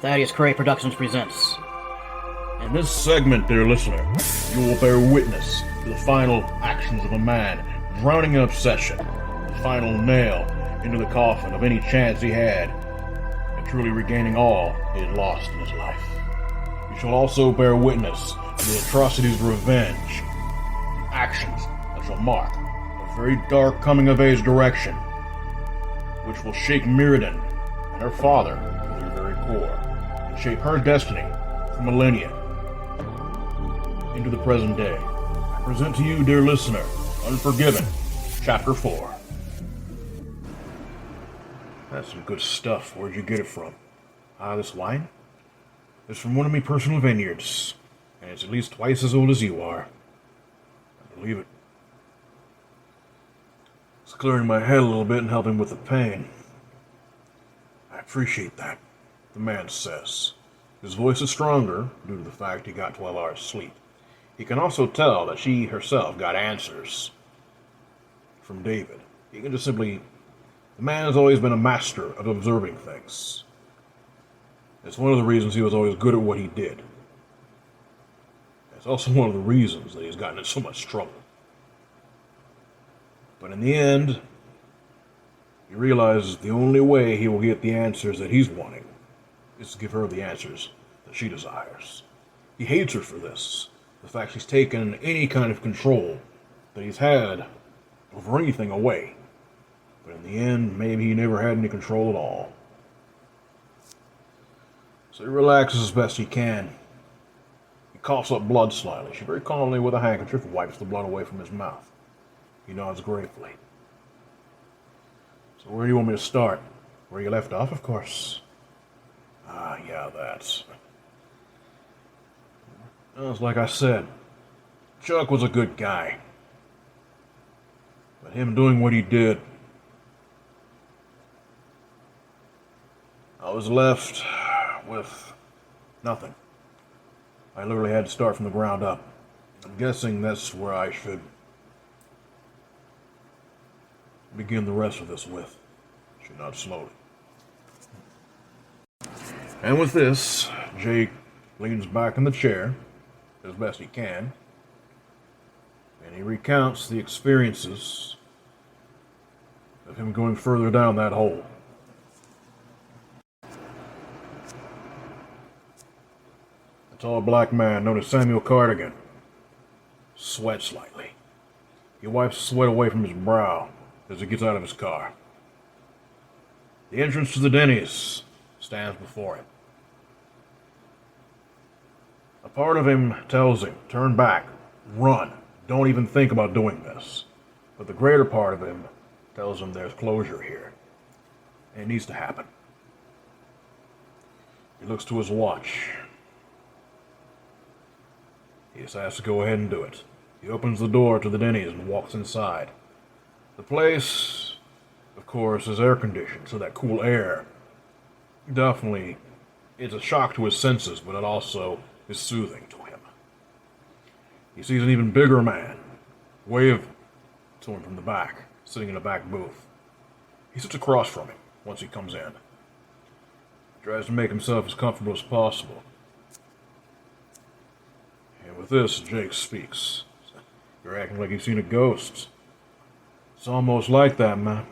Thaddeus Cray Productions presents. In this segment, dear listener, you will bear witness to the final actions of a man drowning in obsession, the final nail into the coffin of any chance he had at truly regaining all he had lost in his life. You shall also bear witness to the atrocities of revenge, actions that shall mark a very dark coming-of-age direction, which will shake Myridan and her father to their very core, and shape her destiny for millennia into the present day. I present to you, dear listener, Unforgiven, Chapter 4. That's some good stuff. Where'd you get it from? This wine? It's from one of my personal vineyards, and it's at least twice as old as you are. I believe it. It's clearing my head a little bit and helping with the pain. I appreciate that, the man says. His voice is stronger due to the fact he got 12 hours sleep. He can also tell that she herself got answers from David. He can just simply... The man has always been a master of observing things. It's one of the reasons he was always good at what he did. It's also one of the reasons that he's gotten in so much trouble. But in the end, he realizes the only way he will get the answers that he's wanting is to give her the answers that she desires. He hates her for this. The fact she's taken any kind of control that he's had over anything away. But in the end, maybe he never had any control at all. So he relaxes as best he can. He coughs up blood slightly. She very calmly, with a handkerchief, wipes the blood away from his mouth. He nods gratefully. So where do you want me to start? Where you left off, of course. Yeah, that's... Well, it's like I said, Chuck was a good guy. But him doing what he did, I was left with nothing. I literally had to start from the ground up. I'm guessing that's where I should begin the rest of this with. She nods slowly. And with this, Jake leans back in the chair as best he can, and he recounts the experiences of him going further down that hole. The tall black man, known as Samuel Cardigan, sweats slightly. He wipes sweat away from his brow as he gets out of his car. The entrance to the Denny's stands before him. A part of him tells him, turn back, run, don't even think about doing this. But the greater part of him tells him there's closure here, and it needs to happen. He looks to his watch. He just has to go ahead and do it. He opens the door to the Denny's and walks inside. The place, of course, is air-conditioned, so that cool air definitely is a shock to his senses, but it also is soothing to him. He sees an even bigger man wave to him from the back, sitting in a back booth. He sits across from him once he comes in. He tries to make himself as comfortable as possible. And with this, Jake speaks. You're acting like you've seen a ghost. It's almost like that, man.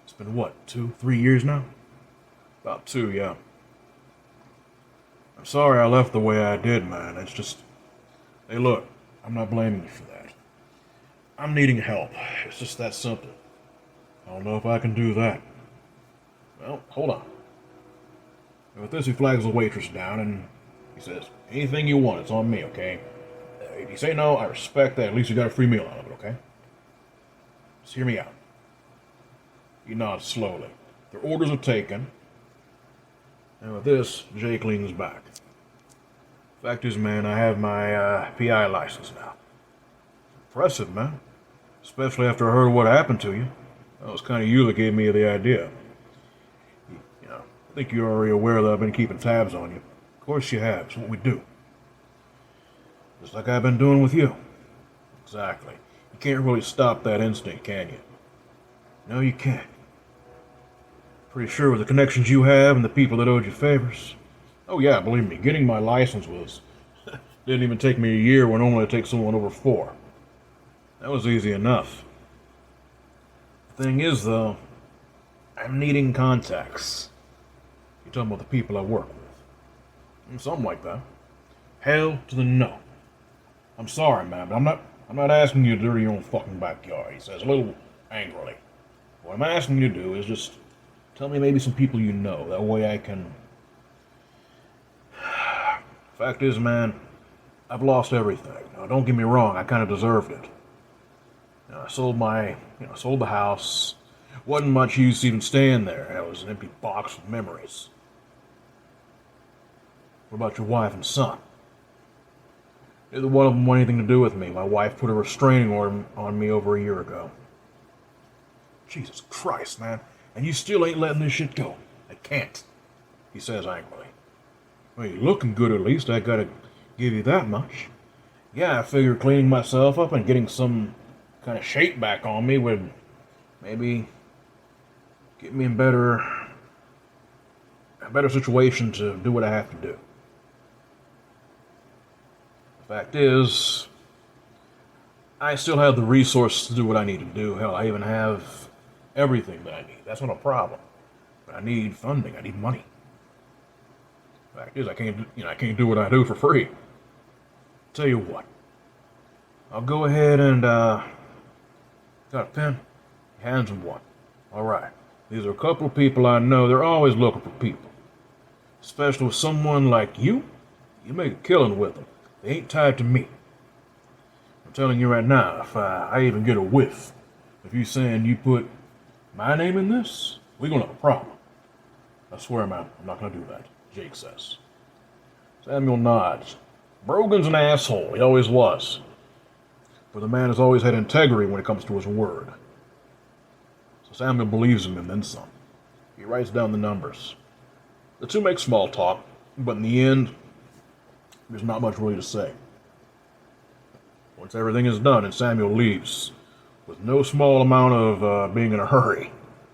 It's been what, 2-3 years now? About 2, yeah. I'm sorry I left the way I did, man. It's just... Hey, look, I'm not blaming you for that. I'm needing help. It's just that simple. I don't know if I can do that. Well, hold on. And with this, he flags the waitress down and he says, anything you want, it's on me, okay? If you say no, I respect that. At least you got a free meal out of it, okay? Just hear me out. He nods slowly. Their orders are taken. And with this, Jake leans back. Fact is, man, I have my PI license now. Impressive, man. Especially after I heard what happened to you. That was kind of you that gave me the idea. I think you're already aware that I've been keeping tabs on you. Of course you have. It's what we do. Just like I've been doing with you. Exactly. You can't really stop that instinct, can you? No, you can't. Pretty sure with the connections you have and the people that owed you favors. Oh yeah, believe me, getting my license was didn't even take me a year when normally it takes someone over 4. That was easy enough. The thing is, though, I'm needing contacts. You're talking about the people I work with. Something like that. Hell to the no. I'm sorry, man, but I'm not asking you to dirty your own fucking backyard, he says, a little angrily. What I'm asking you to do is just tell me maybe some people you know. That way I can... Fact is, man, I've lost everything. Now, don't get me wrong, I kind of deserved it. I sold sold the house. Wasn't much use even staying there. It was an empty box of memories. What about your wife and son? Neither one of them want anything to do with me. My wife put a restraining order on me over a year ago. Jesus Christ, man. And you still ain't letting this shit go. I can't, he says angrily. Well, you're looking good at least. I gotta give you that much. Yeah, I figure cleaning myself up and getting some kind of shape back on me would maybe get me in a better situation to do what I have to do. The fact is, I still have the resources to do what I need to do. Hell, I even have everything that I need. That's not a problem. But I need funding. I need money. The fact is, I can't do what I do for free. Tell you what, I'll go ahead and got a pen? Hands him one. All right. These are a couple of people I know. They're always looking for people, especially with someone like you. You make a killing with them. They ain't tied to me. I'm telling you right now, if I even get a whiff of you saying you put my name in this, we're gonna have a problem. I swear, man, I'm not gonna do that, Jake says. Samuel nods. Brogan's an asshole. He always was. But the man has always had integrity when it comes to his word. So Samuel believes him and then some. He writes down the numbers. The two make small talk, but in the end, there's not much really to say. Once everything is done and Samuel leaves, with no small amount of being in a hurry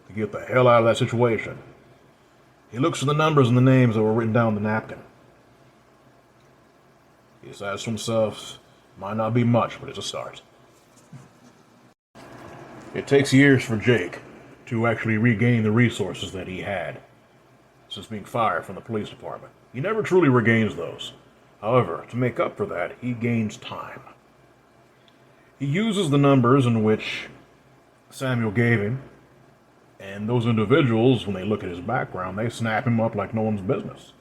to get the hell out of that situation, he looks at the numbers and the names that were written down on the napkin. He decides to himself, might not be much, but it's a start. It takes years for Jake to actually regain the resources that he had since being fired from the police department. He never truly regains those. However, to make up for that, he gains time. He uses the numbers in which Samuel gave him, and those individuals, when they look at his background, they snap him up like no one's business.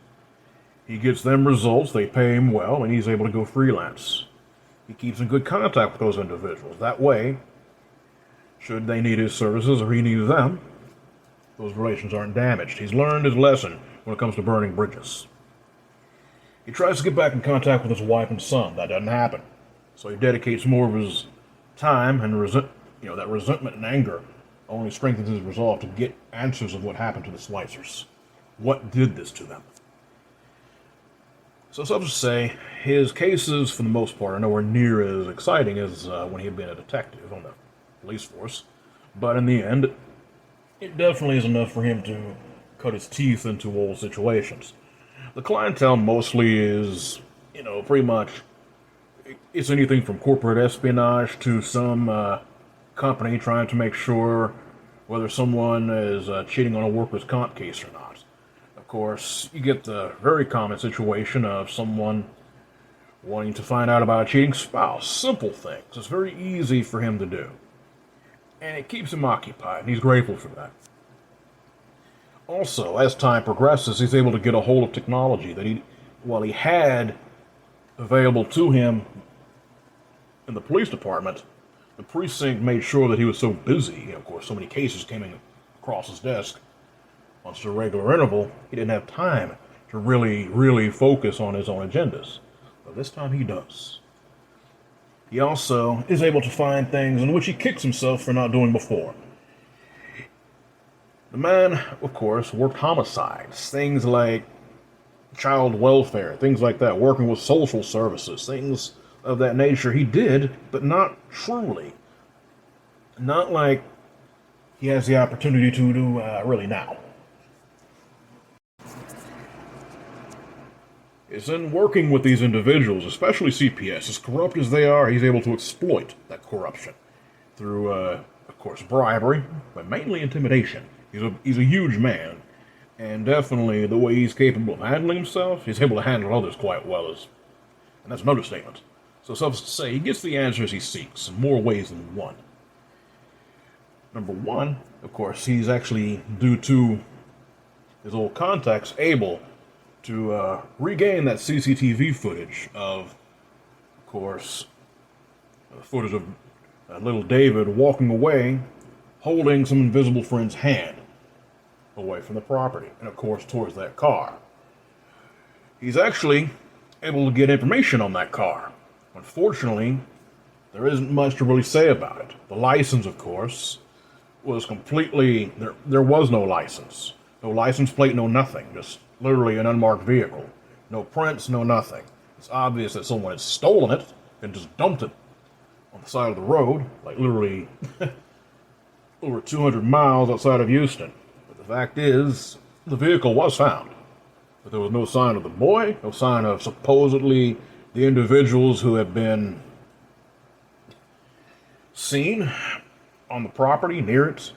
He gets them results, they pay him well, and he's able to go freelance. He keeps in good contact with those individuals. That way, should they need his services or he needs them, those relations aren't damaged. He's learned his lesson when it comes to burning bridges. He tries to get back in contact with his wife and son. That doesn't happen. So he dedicates more of his time and that resentment and anger only strengthens his resolve to get answers of what happened to the Slicers. What did this to them? So suffice to say, his cases, for the most part, are nowhere near as exciting as when he had been a detective on the police force. But in the end, it definitely is enough for him to cut his teeth into old situations. The clientele mostly is, pretty much, it's anything from corporate espionage to some company trying to make sure whether someone is cheating on a workers' comp case or not. Of course, you get the very common situation of someone wanting to find out about a cheating spouse. Simple things. It's very easy for him to do. And it keeps him occupied, and he's grateful for that. Also, as time progresses, he's able to get a hold of technology that he had available to him in the police department. The precinct made sure that he was so busy, of course, so many cases came in across his desk on such a regular interval, he didn't have time to really focus on his own agendas. But this time he does. He also is able to find things in which he kicks himself for not doing before. The man, of course, worked homicides, things like child welfare, things like that, working with social services, things of that nature he did, but not truly. Not like he has the opportunity to do really now. is in working with these individuals, especially CPS. As corrupt as they are, he's able to exploit that corruption through, of course, bribery, but mainly intimidation. He's a huge man, and definitely the way he's capable of handling himself, he's able to handle others quite well, and that's an understatement. So suffice to say, he gets the answers he seeks in more ways than one. Number one, of course, he's actually, due to his old contacts, able to regain that CCTV footage of course, footage of little David walking away, holding some invisible friend's hand away from the property, and of course towards that car. He's actually able to get information on that car. Unfortunately, there isn't much to really say about it. The license, of course, was completely, there was no license. No license plate, no nothing. Just literally an unmarked vehicle. No prints, no nothing. It's obvious that someone had stolen it and just dumped it on the side of the road, like literally over 200 miles outside of Houston. But the fact is, the vehicle was found. But there was no sign of the boy, no sign of supposedly the individuals who have been seen on the property, near it.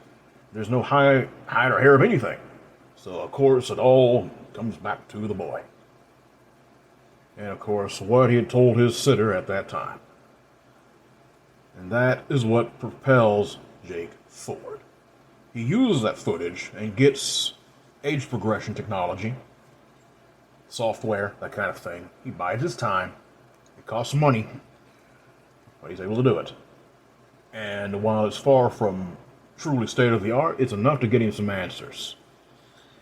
There's no hide or hair of anything. So, of course, it all comes back to the boy. And, of course, what he had told his sitter at that time. And that is what propels Jake forward. He uses that footage and gets age progression technology, software, that kind of thing. He buys his time. It costs money, but he's able to do it. And while it's far from truly state-of-the-art, it's enough to get him some answers.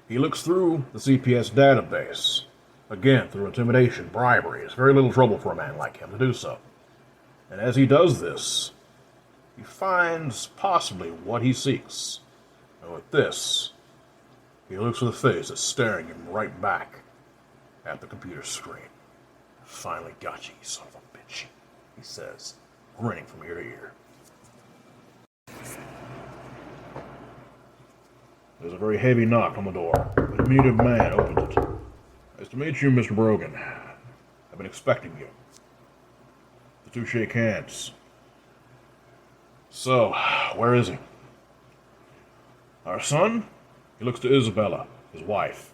He looks through the CPS database, again, through intimidation, bribery. It's very little trouble for a man like him to do so. And as he does this, he finds possibly what he seeks. And with this, he looks at the face that's staring him right back at the computer screen. Finally got you, you son of a bitch, he says, grinning from ear to ear. There's a very heavy knock on the door. A diminutive man opens it. Nice to meet you, Mr. Brogan. I've been expecting you. The two shake hands. So, where is he? Our son? He looks to Isabella, his wife.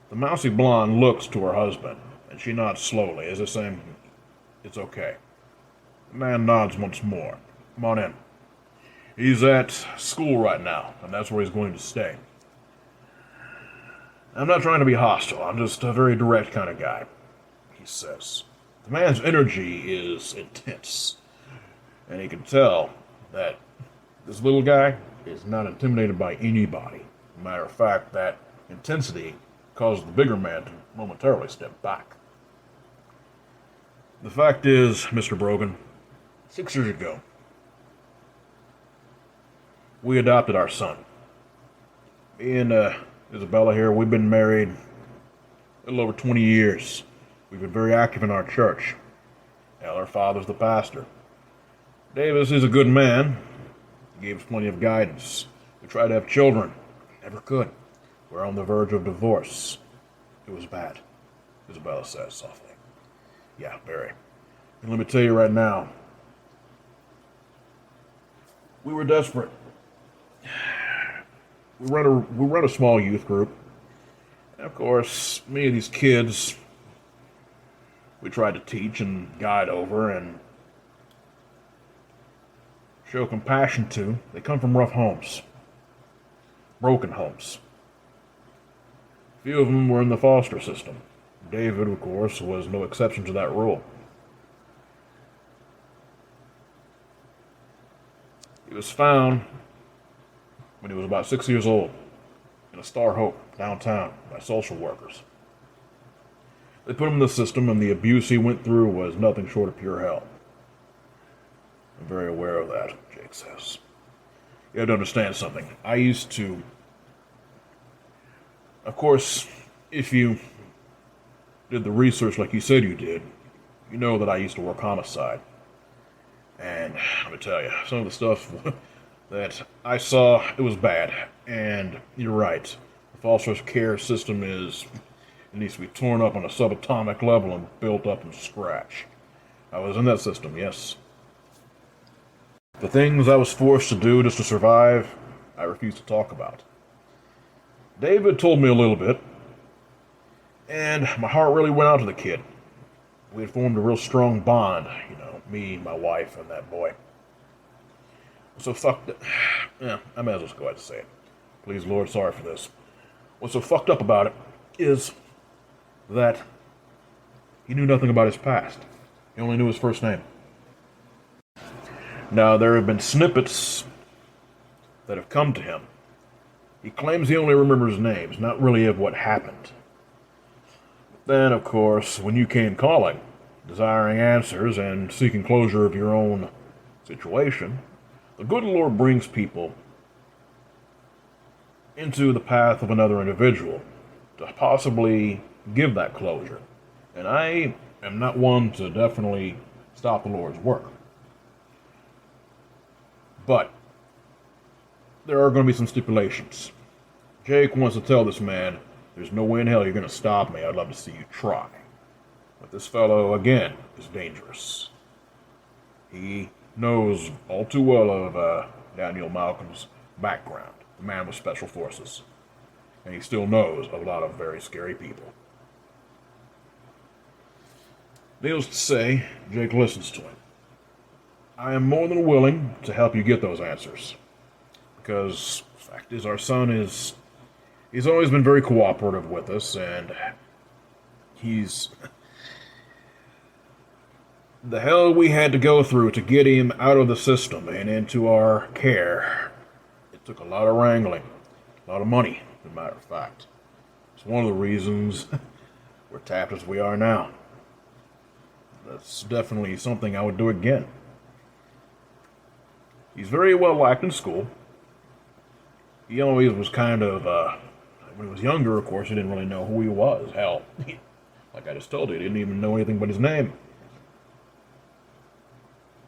The mousy blonde looks to her husband, and she nods slowly, as if saying, it's okay. The man nods once more. Come on in. He's at school right now, and that's where he's going to stay. I'm not trying to be hostile, I'm just a very direct kind of guy, he says. The man's energy is intense, and he can tell that this little guy is not intimidated by anybody. Matter of fact, that intensity caused the bigger man to momentarily step back. The fact is, Mr. Brogan, 6 years ago, we adopted our son. Me and Isabella here, we've been married a little over 20 years. We've been very active in our church. Now, our father's the pastor. Davis is a good man. He gave us plenty of guidance. We tried to have children. Never could. We're on the verge of divorce. It was bad, Isabella says softly. Yeah, very. And let me tell you right now, we were desperate. We run a small youth group. And of course, many of these kids we tried to teach and guide over and show compassion to. They come from rough homes, broken homes. A few of them were in the foster system. David, of course, was no exception to that rule. He was found when he was about 6 years old in a Star Hope downtown by social workers. They put him in the system, and the abuse he went through was nothing short of pure hell. I'm very aware of that, Jake says. You have to understand something. I used to... Of course, if you did the research like you said you did, you know that I used to work homicide. And let me tell you, some of the stuff that I saw, it was bad. And you're right. The foster care system is It needs to be torn up on a subatomic level and built up from scratch. I was in that system, yes. The things I was forced to do just to survive, I refuse to talk about. David told me a little bit, and my heart really went out to the kid. We had formed a real strong bond, me, my wife, and that boy. So fucked up. Yeah, I may as well go ahead and say it. Please, Lord, sorry for this. What's so fucked up about it is that he knew nothing about his past. He only knew his first name. Now, there have been snippets that have come to him. He claims he only remembers names, not really of what happened. Then, of course, when you came calling, desiring answers and seeking closure of your own situation, the good Lord brings people into the path of another individual to possibly give that closure. And I am not one to definitely stop the Lord's work. But there are going to be some stipulations. Jake wants to tell this man, there's no way in hell you're going to stop me. I'd love to see you try. But this fellow, again, is dangerous. He knows all too well of Daniel Malcolm's background, the man with special forces. And he still knows of a lot of very scary people. Needless to say, Jake listens to him. I am more than willing to help you get those answers. Because the fact is, our son he's always been very cooperative with us, and he's... The hell we had to go through to get him out of the system and into our care. It took a lot of wrangling, a lot of money, as a matter of fact. It's one of the reasons we're tapped as we are now. That's definitely something I would do again. He's very well liked in school. He always was kind of, when he was younger, of course, he didn't really know who he was. Hell, like I just told you, he didn't even know anything but his name.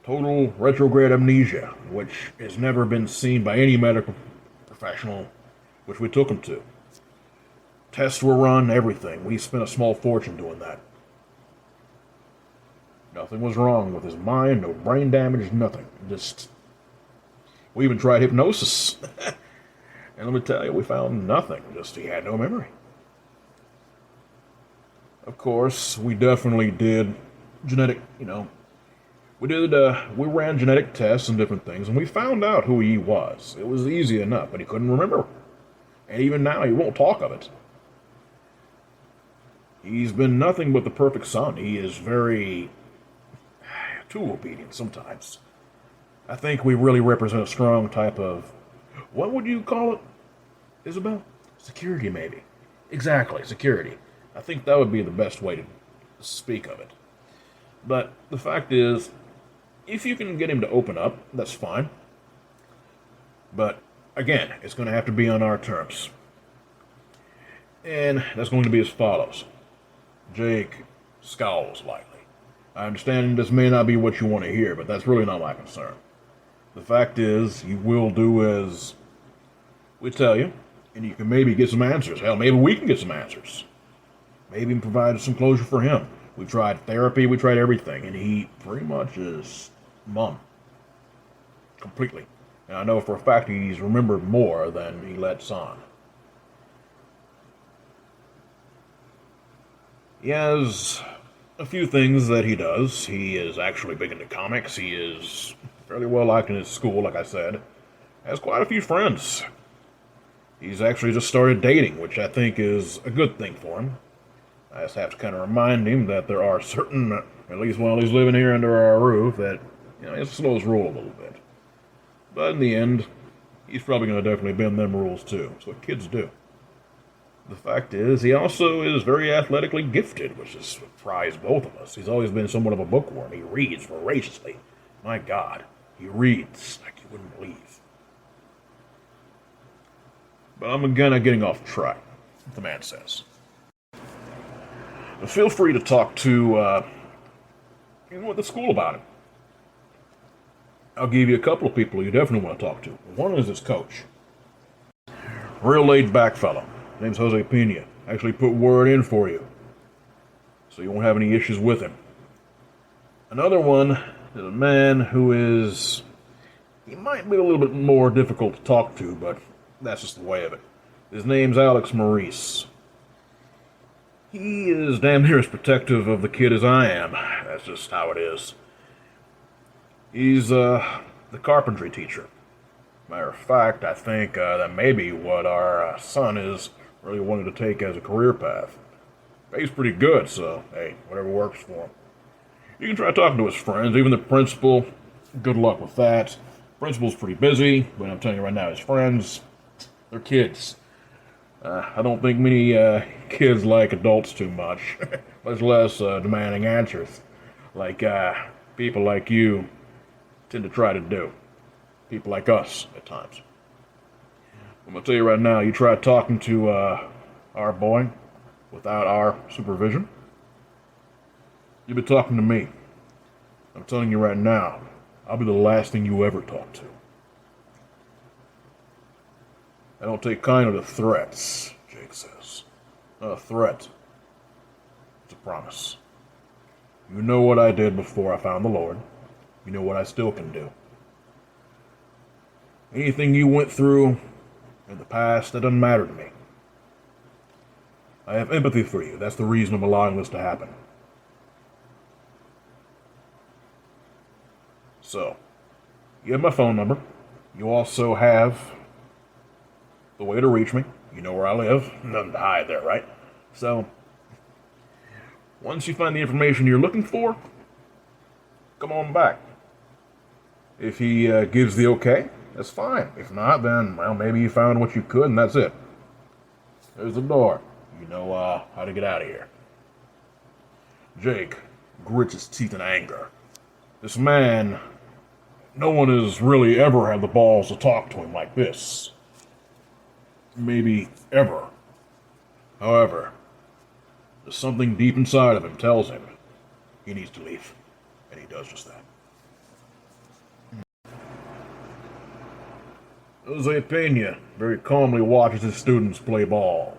Total retrograde amnesia, which has never been seen by any medical professional, which we took him to. Tests were run, everything. We spent a small fortune doing that. Nothing was wrong with his mind, no brain damage, nothing. We even tried hypnosis. And let me tell you, we found nothing. Just he had no memory. Of course, we definitely did genetic, we ran genetic tests and different things, and we found out who he was. It was easy enough, but he couldn't remember. And even now, he won't talk of it. He's been nothing but the perfect son. He is very too obedient sometimes. I think we really represent a strong type of, what would you call it, Isabel? Security, maybe. Exactly, security. I think that would be the best way to speak of it. But the fact is, if you can get him to open up, that's fine. But, again, it's going to have to be on our terms. And that's going to be as follows. Jake scowls lightly. I understand this may not be what you want to hear, but that's really not my concern. The fact is, you will do as we tell you, and you can maybe get some answers. Hell, maybe we can get some answers. Maybe provide some closure for him. We tried therapy, we tried everything, and he pretty much is mum. Completely. And I know for a fact he's remembered more than he lets on. He has a few things that he does. He is actually big into comics. He is fairly well liked in his school, like I said. Has quite a few friends. He's actually just started dating, which I think is a good thing for him. I just have to kind of remind him that there are certain, at least while he's living here under our roof, that, he has to slow his roll a little bit. But in the end, he's probably going to definitely bend them rules too. That's what kids do. The fact is, he also is very athletically gifted, which has surprised both of us. He's always been somewhat of a bookworm. He reads voraciously. My God, he reads like you wouldn't believe. But I'm kind of getting off track, the man says. But feel free to talk to anyone at the school about it. I'll give you a couple of people you definitely want to talk to. One is his coach. Real laid-back fellow. His name's Jose Pena. actually put word in for you, so you won't have any issues with him. Another one is a man who is... he might be a little bit more difficult to talk to, but that's just the way of it. His name's Alex Maurice. He is damn near as protective of the kid as I am. That's just how it is. He's, the carpentry teacher. Matter of fact, I think that may be what our son is really wanting to take as a career path. Pays pretty good, so, hey, whatever works for him. You can try talking to his friends, even the principal. Good luck with that. Principal's pretty busy, but I'm telling you right now, his friends, they're kids. I don't think many kids like adults too much, much less demanding answers, like people like you tend to try to do. People like us, at times. I'm going to tell you right now, you try talking to our boy without our supervision, you've been talking to me. I'm telling you right now, I'll be the last thing you ever talk to. I don't take kindly to threats, Jake says. Not a threat. It's a promise. You know what I did before I found the Lord. You know what I still can do. Anything you went through in the past, that doesn't matter to me. I have empathy for you. That's the reason I'm allowing this to happen. So, you have my phone number. You also have the way to reach me. You know where I live. Nothing to hide there, right? So, once you find the information you're looking for, come on back. If he gives the okay, that's fine. If not, then, well, maybe you found what you could and that's it. There's the door. You know how to get out of here. Jake grits his teeth in anger. This man, no one has really ever had the balls to talk to him like this. Maybe ever. However, there's something deep inside of him tells him he needs to leave. And he does just that. Jose Pena very calmly watches his students play ball.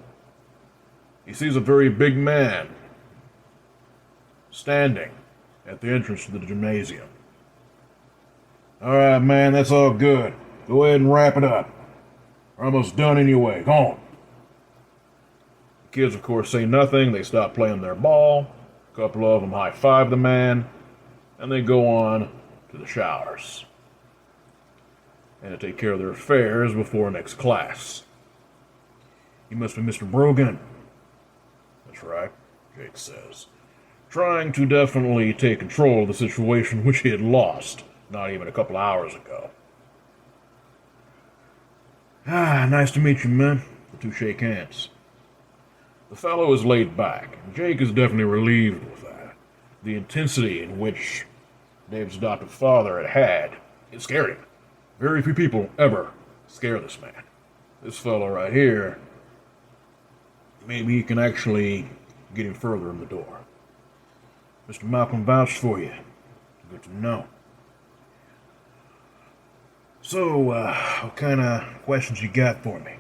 He sees a very big man standing at the entrance to the gymnasium. All right, man, that's all good. Go ahead and wrap it up. We're almost done anyway. Go on. The kids, of course, say nothing. They stop playing their ball. A couple of them high-five the man, and they go on to the showers and to take care of their affairs before next class. You must be Mr. Brogan. That's right, Jake says, trying to definitely take control of the situation which he had lost not even a couple hours ago. Nice to meet you, man. The two shake hands. The fellow is laid back, and Jake is definitely relieved with that. The intensity in which Dave's adoptive father had, it scared him. Very few people ever scare this man. This fellow right here, maybe he can actually get him further in the door. Mr. Malcolm vouched for you. Good to know. So, what kind of questions you got for me?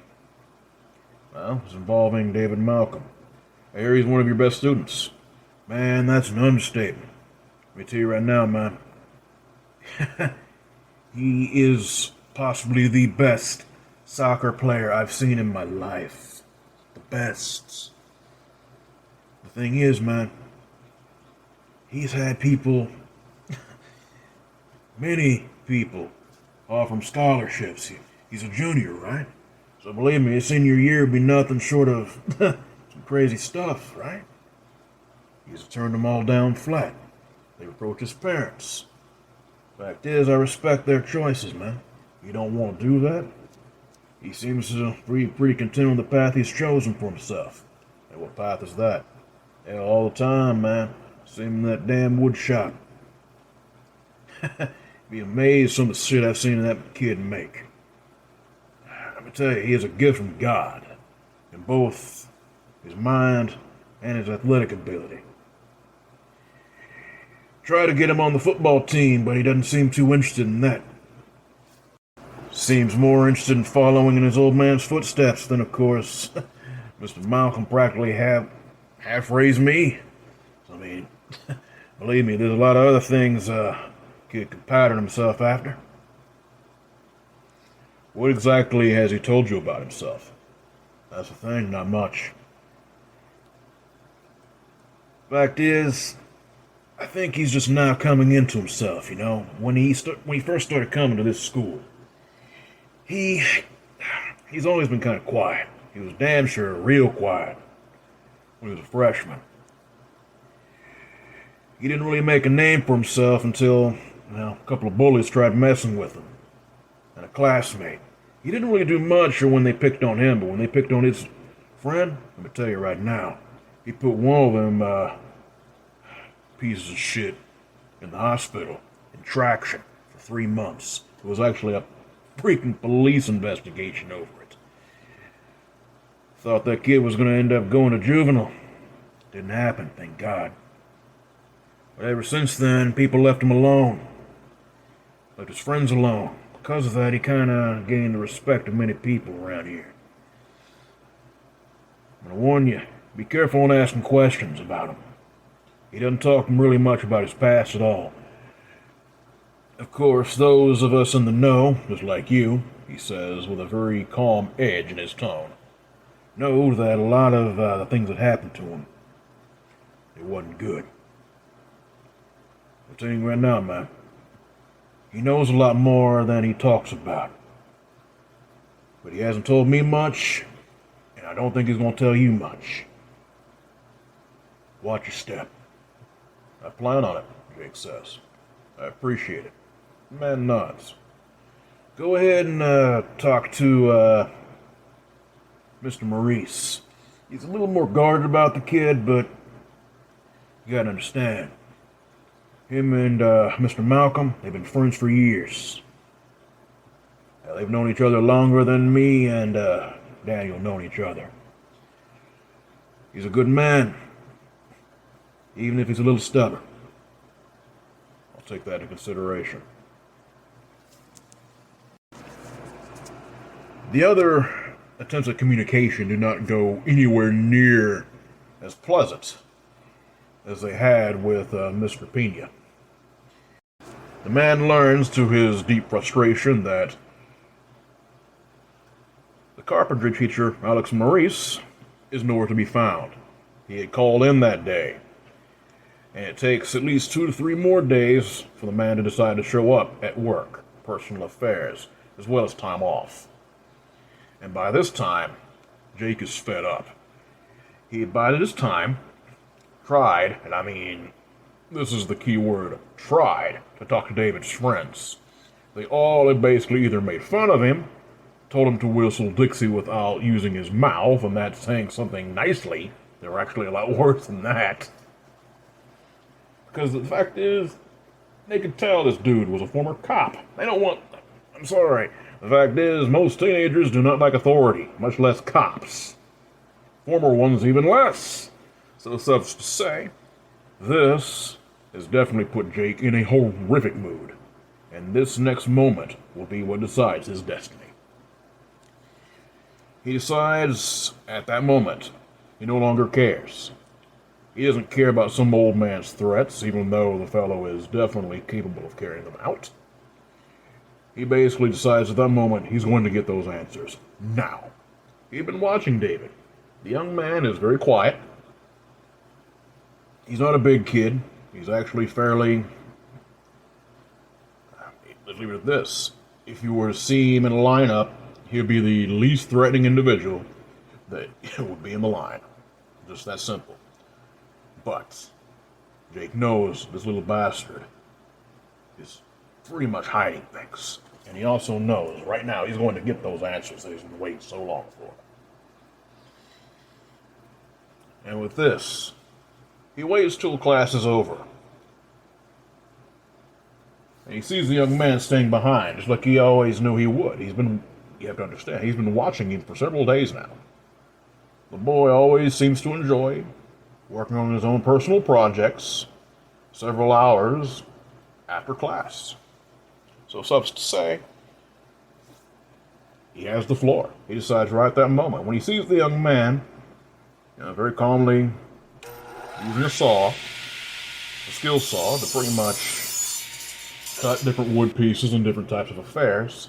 Well, it's involving David Malcolm. I hear he's one of your best students. Man, that's an understatement. Let me tell you right now, man. He is possibly the best soccer player I've seen in my life. The best. The thing is, man, he's had people, many people, offer him scholarships. He's a junior, right? So believe me, his senior year would be nothing short of some crazy stuff, right? He's turned them all down flat. They approach his parents. Fact is, I respect their choices, man. You don't want to do that. He seems to be pretty content with the path he's chosen for himself. And what path is that? Hell, all the time, man. See him in that damn wood shop. Be amazed some of the shit I've seen that kid make. Let me tell you, he has a gift from God in both his mind and his athletic ability. Try to get him on the football team, but he doesn't seem too interested in that. Seems more interested in following in his old man's footsteps than, of course, Mr. Malcolm practically half-raised me. So, I mean, believe me, there's a lot of other things kid could pattern himself after. What exactly has he told you about himself? That's the thing, not much. Fact is, I think he's just now coming into himself, you know? When he first started coming to this school, he's always been kind of quiet. He was damn sure real quiet when he was a freshman. He didn't really make a name for himself until, a couple of bullies tried messing with him. And a classmate. He didn't really do much when they picked on him, but when they picked on his friend, let me tell you right now, he put one of them pieces of shit in the hospital in traction for 3 months. It was actually a freaking police investigation over it. Thought that kid was going to end up going to juvenile. Didn't happen, thank God. But ever since then, people left him alone. Left his friends alone. Because of that, he kind of gained the respect of many people around here. I'm going to warn you, be careful when asking questions about him. He doesn't talk really much about his past at all. Of course, those of us in the know, just like you, he says with a very calm edge in his tone, know that a lot of the things that happened to him, it wasn't good. I'm telling you right now, man, he knows a lot more than he talks about. But he hasn't told me much, and I don't think he's going to tell you much. Watch your step. I plan on it, Jake says. I appreciate it. The man nods. Go ahead and talk to Mr. Maurice. He's a little more guarded about the kid, but you gotta understand. Him and Mr. Malcolm, they've been friends for years. They've known each other longer than me and Daniel known each other. He's a good man, even if he's a little stubborn. I'll take that into consideration. The other attempts at communication do not go anywhere near as pleasant as they had with Mr. Pena. The man learns to his deep frustration that the carpentry teacher, Alex Maurice, is nowhere to be found. He had called in that day, and it takes at least 2 to 3 more days for the man to decide to show up at work, personal affairs, as well as time off. And by this time, Jake is fed up. He had by this time tried, and I mean, this is the key word, tried, to talk to David's friends. They all had basically either made fun of him, told him to whistle Dixie without using his mouth, and that's saying something nicely. They were actually a lot worse than that. Because the fact is, they could tell this dude was a former cop. I'm sorry. The fact is, most teenagers do not like authority, much less cops. Former ones even less. So such to say, this has definitely put Jake in a horrific mood. And this next moment will be what decides his destiny. He decides, at that moment, he no longer cares. He doesn't care about some old man's threats, even though the fellow is definitely capable of carrying them out. He basically decides at that moment he's going to get those answers. Now. He'd been watching David. The young man is very quiet. He's not a big kid. He's actually fairly... Let's leave it at this. If you were to see him in a lineup, he'd be the least threatening individual that would be in the line. Just that simple. But Jake knows this little bastard is pretty much hiding things. And he also knows right now he's going to get those answers that he's been waiting so long for. And with this, he waits till class is over. And he sees the young man staying behind, just like he always knew he would. You have to understand, he's been watching him for several days now. The boy always seems to enjoy working on his own personal projects several hours after class. So such to say, he has the floor. He decides right at that moment, when he sees the young man Very calmly, using a saw, a skill saw, to pretty much cut different wood pieces and different types of affairs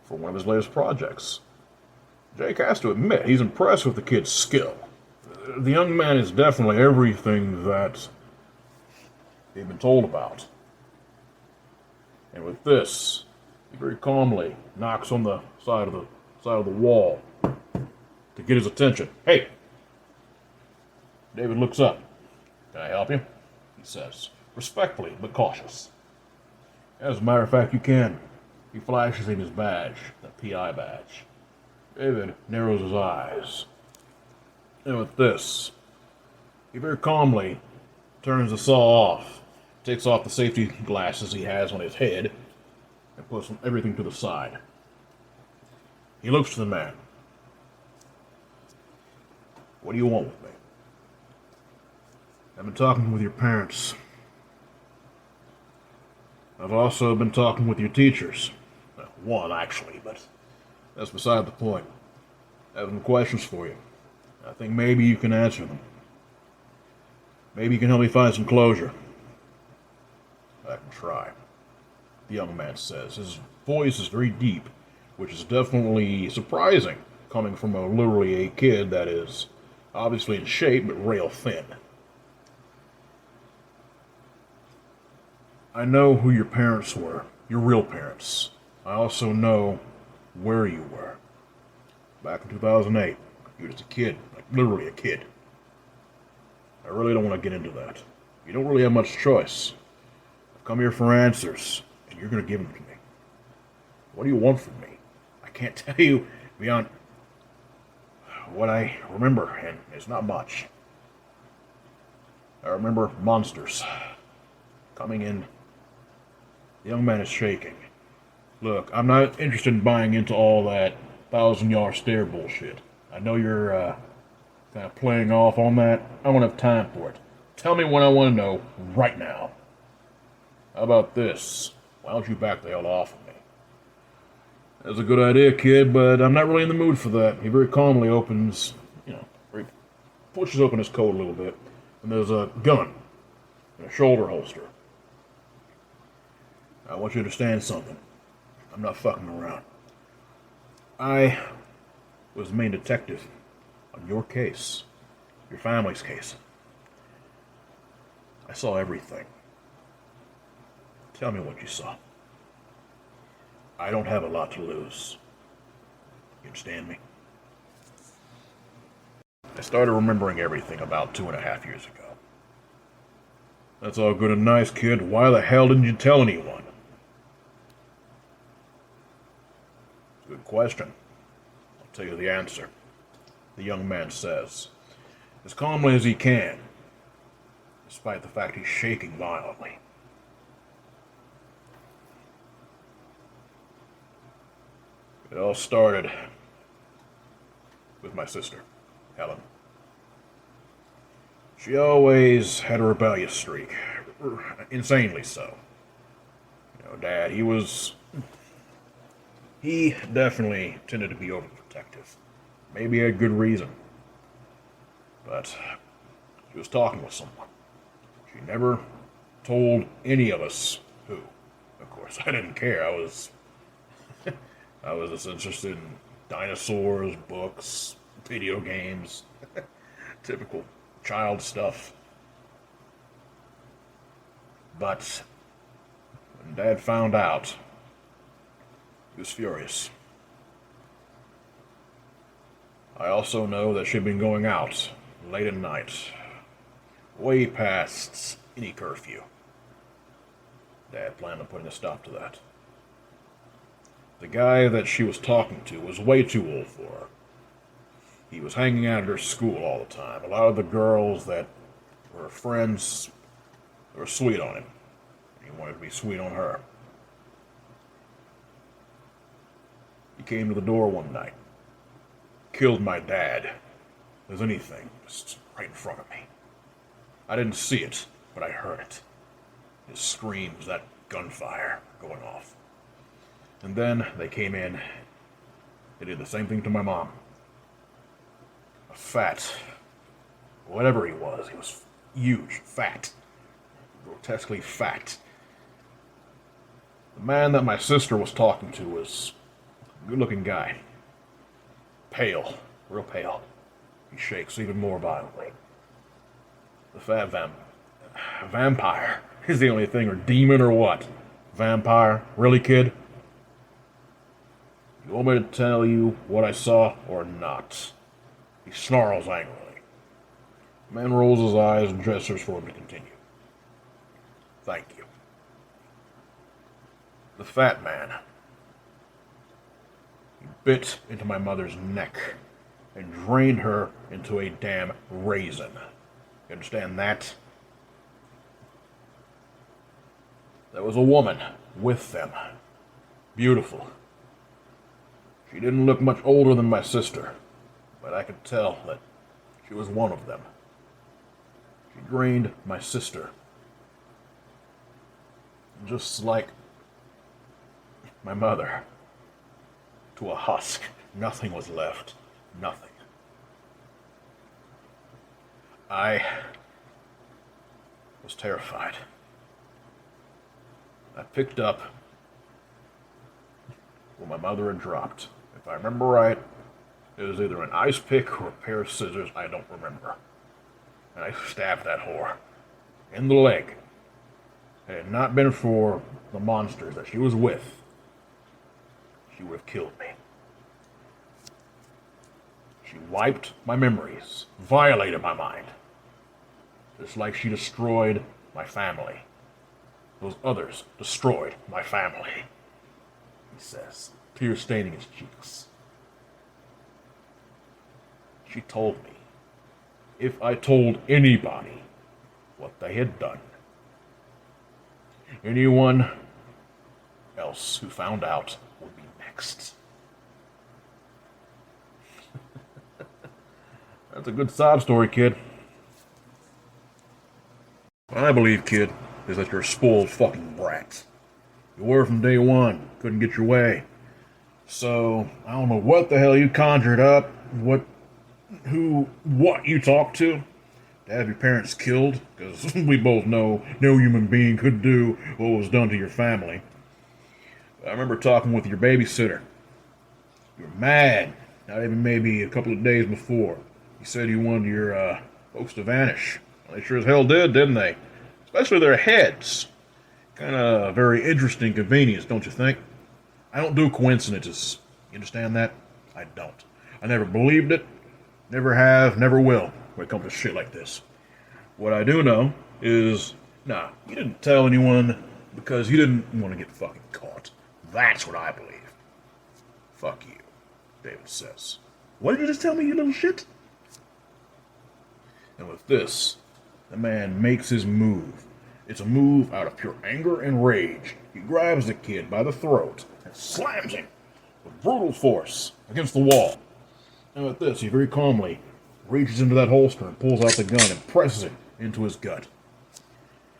for one of his latest projects. Jake has to admit, he's impressed with the kid's skill. The young man is definitely everything that he'd been told about. And with this, he very calmly knocks on the side of the wall to get his attention. Hey! David looks up. Can I help you? He says, respectfully but cautious. As a matter of fact, you can. He flashes him his badge, the PI badge. David narrows his eyes. And with this, he very calmly turns the saw off, takes off the safety glasses he has on his head, and puts everything to the side. He looks to the man. What do you want with me? I've been talking with your parents. I've also been talking with your teachers. Well, one, actually, but that's beside the point. I have some questions for you. I think maybe you can answer them. Maybe you can help me find some closure. I can try, the young man says. His voice is very deep, which is definitely surprising, coming from literally a kid that is obviously in shape, but rail thin. I know who your parents were, your real parents. I also know where you were. Back in 2008, you were just a kid, like literally a kid. I really don't want to get into that. You don't really have much choice. I've come here for answers, and you're going to give them to me. What do you want from me? I can't tell you beyond what I remember, and it's not much. I remember monsters coming in. The young man is shaking. Look, I'm not interested in buying into all that 1,000-yard stare bullshit. I know you're kind of playing off on that. I don't have time for it. Tell me what I want to know right now. How about this? Why don't you back the hell off of me? That's a good idea, kid, but I'm not really in the mood for that. He very calmly opens, pushes open his coat a little bit, and there's a gun in a shoulder holster. I want you to understand something. I'm not fucking around. I was the main detective on your case, your family's case. I saw everything. Tell me what you saw. I don't have a lot to lose. You understand me? I started remembering everything about 2.5 years ago. That's all good and nice, kid. Why the hell didn't you tell anyone? Good question. I'll tell you the answer. The young man says, as calmly as he can, despite the fact he's shaking violently. It all started with my sister, Helen. She always had a rebellious streak, insanely so. Dad, he definitely tended to be overprotective. Maybe he had good reason. But she was talking with someone. She never told any of us who. Of course, I didn't care. I was just interested in dinosaurs, books, video games. Typical child stuff. But when Dad found out, he was furious. I also know that she'd been going out late at night, way past any curfew. Dad planned on putting a stop to that. The guy that she was talking to was way too old for her. He was hanging out at her school all the time. A lot of the girls that were her friends were sweet on him. He wanted to be sweet on her. He came to the door one night. Killed my dad. As anything, just right in front of me. I didn't see it, but I heard it. His screams, that gunfire going off. And then they came in. They did the same thing to my mom. A fat. Whatever he was huge, fat. Grotesquely fat. The man that my sister was talking to was a good-looking guy. Pale. Real pale. He shakes even more violently. The fat vampire is the only thing, or demon or what? Vampire? Really, kid? You want me to tell you what I saw or not? He snarls angrily. The man rolls his eyes and gestures for him to continue. Thank you. The fat man. He bit into my mother's neck and drained her into a damn raisin. You understand that? There was a woman with them. Beautiful. She didn't look much older than my sister, but I could tell that she was one of them. She drained my sister. Just like my mother. To a husk. Nothing was left. Nothing. I was terrified. I picked up where my mother had dropped. If I remember right, it was either an ice pick or a pair of scissors, I don't remember. And I stabbed that whore in the leg. Had it not been for the monsters that she was with, she would have killed me. She wiped my memories, violated my mind. Just like she destroyed my family. Those others destroyed my family, he says, tears staining his cheeks. She told me if I told anybody what they had done, anyone else who found out would be next. That's a good sob story, kid. What I believe, kid, is that you're a spoiled fucking brat. You were from day one, couldn't get your way. So, I don't know what the hell you conjured up, what you talked to have your parents killed, because we both know no human being could do what was done to your family. I remember talking with your babysitter. You were mad, not even maybe a couple of days before. You said you wanted your folks to vanish. Well, they sure as hell didn't they? Especially their heads. Kind of very interesting convenience, don't you think? I don't do coincidences. You understand that? I don't. I never believed it. Never have, never will, when it comes to shit like this. What I do know is, nah, you didn't tell anyone because you didn't want to get fucking caught. That's what I believe. Fuck you, David says. What did you just tell me, you little shit? And with this, the man makes his move. It's a move out of pure anger and rage. He grabs the kid by the throat and slams him with brutal force against the wall. And with this, he very calmly reaches into that holster and pulls out the gun and presses it into his gut.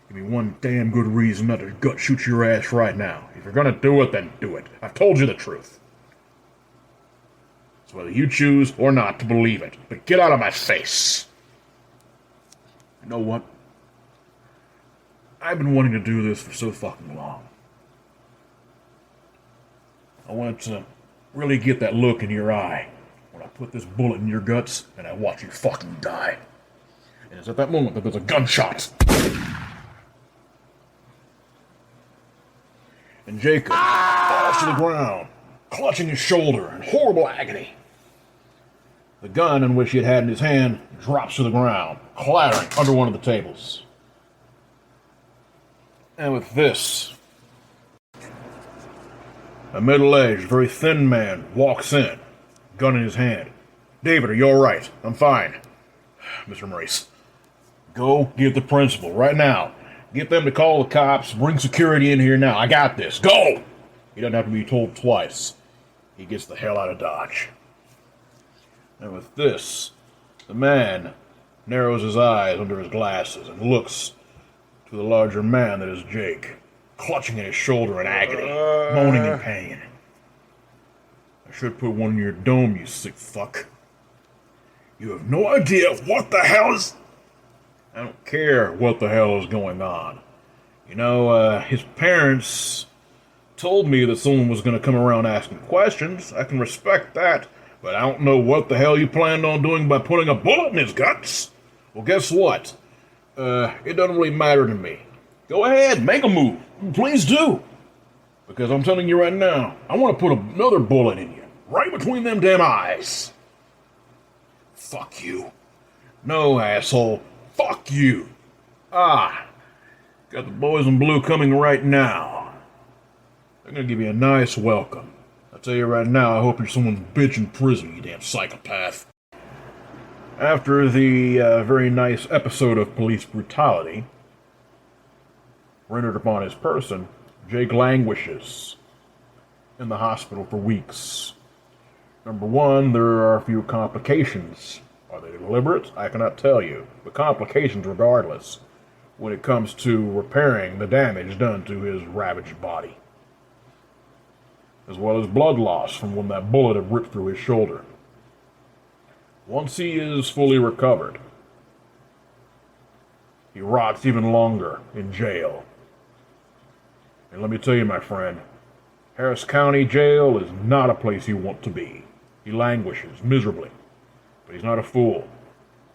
Give me one damn good reason not to gut shoot your ass right now. If you're gonna do it, then do it. I've told you the truth. So whether you choose or not to believe it, but get out of my face. You know what? I've been wanting to do this for so fucking long. I wanted to really get that look in your eye when I put this bullet in your guts and I watch you fucking die. And it's at that moment that there's a gunshot. And Jacob falls to the ground, clutching his shoulder in horrible agony. The gun in which he had in his hand drops to the ground, clattering under one of the tables. And with this, a middle-aged, very thin man walks in, gun in his hand. David, are you alright? I'm fine. Mr. Maurice, go get the principal right now. Get them to call the cops, bring security in here now. I got this. Go! He doesn't have to be told twice. He gets the hell out of Dodge. And with this, the man narrows his eyes under his glasses and looks to the larger man that is Jake, clutching at his shoulder in agony, moaning in pain. I should put one in your dome, you sick fuck. You have no idea what the hell is... I don't care what the hell is going on. You know, his parents told me that someone was going to come around asking questions. I can respect that, but I don't know what the hell you planned on doing by putting a bullet in his guts. Well, guess what? It doesn't really matter to me. Go ahead, make a move. Please do. Because I'm telling you right now, I want to put another bullet in you. Right between them damn eyes. Fuck you. No, asshole. Fuck you. Ah. Got the boys in blue coming right now. They're gonna give you a nice welcome. I'll tell you right now, I hope you're someone's bitch in prison, you damn psychopath. After the very nice episode of police brutality rendered upon his person, Jake languishes in the hospital for weeks. Number one, there are a few complications. Are they deliberate? I cannot tell you. But complications regardless, when it comes to repairing the damage done to his ravaged body, as well as blood loss from when that bullet had ripped through his shoulder. Once he is fully recovered, he rots even longer in jail. And let me tell you, my friend, Harris County Jail is not a place you want to be. He languishes miserably, but he's not a fool.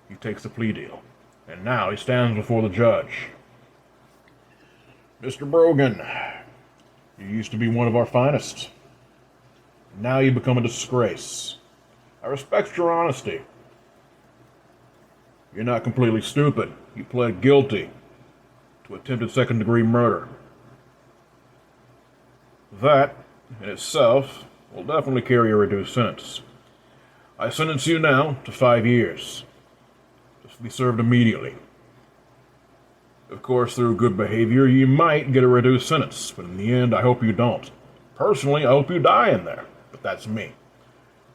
He takes a plea deal, and now he stands before the judge. Mr. Brogan, you used to be one of our finest. Now you become a disgrace. I respect your honesty. You're not completely stupid. You pled guilty to attempted second-degree murder. That, in itself, will definitely carry a reduced sentence. I sentence you now to 5 years. Just to be served immediately. Of course, through good behavior, you might get a reduced sentence, but in the end, I hope you don't. Personally, I hope you die in there, but that's me.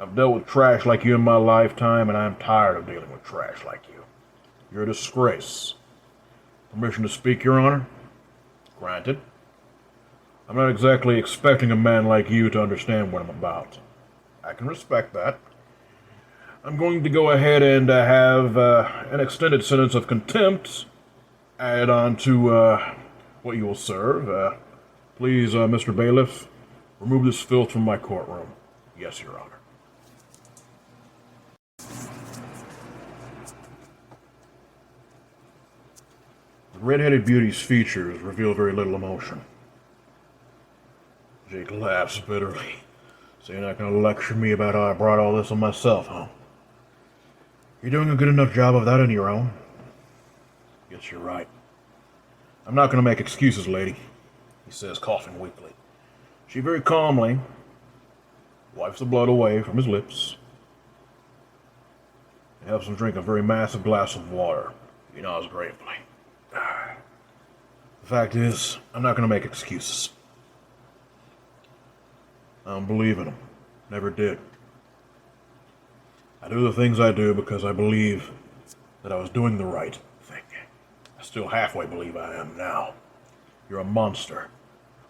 I've dealt with trash like you in my lifetime, and I'm tired of dealing with trash like you. You're a disgrace. Permission to speak, Your Honor? Granted. I'm not exactly expecting a man like you to understand what I'm about. I can respect that. I'm going to go ahead and have an extended sentence of contempt added on to what you will serve. Please, Mr. Bailiff, remove this filth from my courtroom. Yes, Your Honor. The red-headed beauty's features reveal very little emotion. Jake laughs bitterly. So you're not going to lecture me about how I brought all this on myself, huh? You're doing a good enough job of that on your own. Guess you're right. I'm not going to make excuses, lady, he says, coughing weakly. She very calmly wipes the blood away from his lips and helps him drink a very massive glass of water. He nods gratefully. The fact is, I'm not going to make excuses. I don't believe in him. Never did. I do the things I do because I believe that I was doing the right thing. I still halfway believe I am now. You're a monster.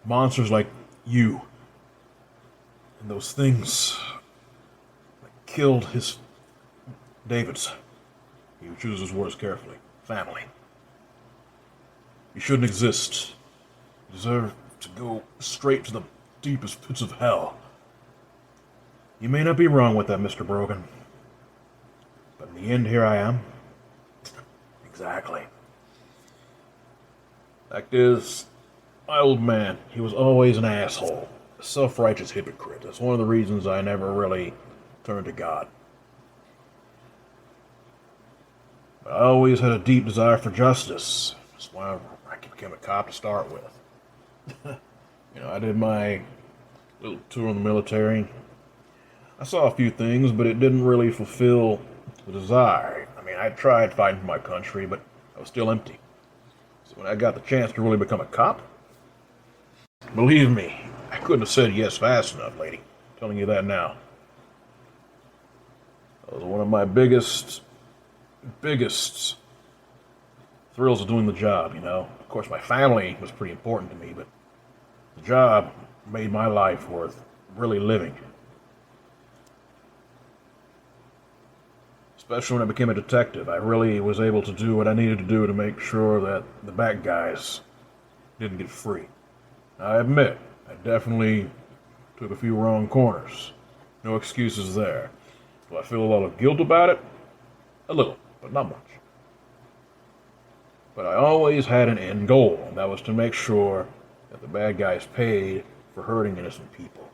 Monsters like you. And those things that killed his... David's. He would choose his words carefully. Family. You shouldn't exist. You deserve to go straight to the deepest pits of hell. You may not be wrong with that, Mr. Brogan. But in the end, here I am. Exactly. Fact is, my old man, he was always an asshole. A self-righteous hypocrite. That's one of the reasons I never really turned to God. But I always had a deep desire for justice. That's why I became a cop to start with. You know, I did my little tour in the military. I saw a few things, but it didn't really fulfill the desire. I mean, I tried fighting for my country, but I was still empty. So when I got the chance to really become a cop, believe me, I couldn't have said yes fast enough, lady. I'm telling you that now. That was one of my biggest thrills of doing the job, you know. Of course, my family was pretty important to me, but the job made my life worth really living. Especially when I became a detective, I really was able to do what I needed to do to make sure that the bad guys didn't get free. I admit, I definitely took a few wrong corners. No excuses there. Do I feel a lot of guilt about it? A little, but not much. But I always had an end goal, and that was to make sure that the bad guys paid for hurting innocent people.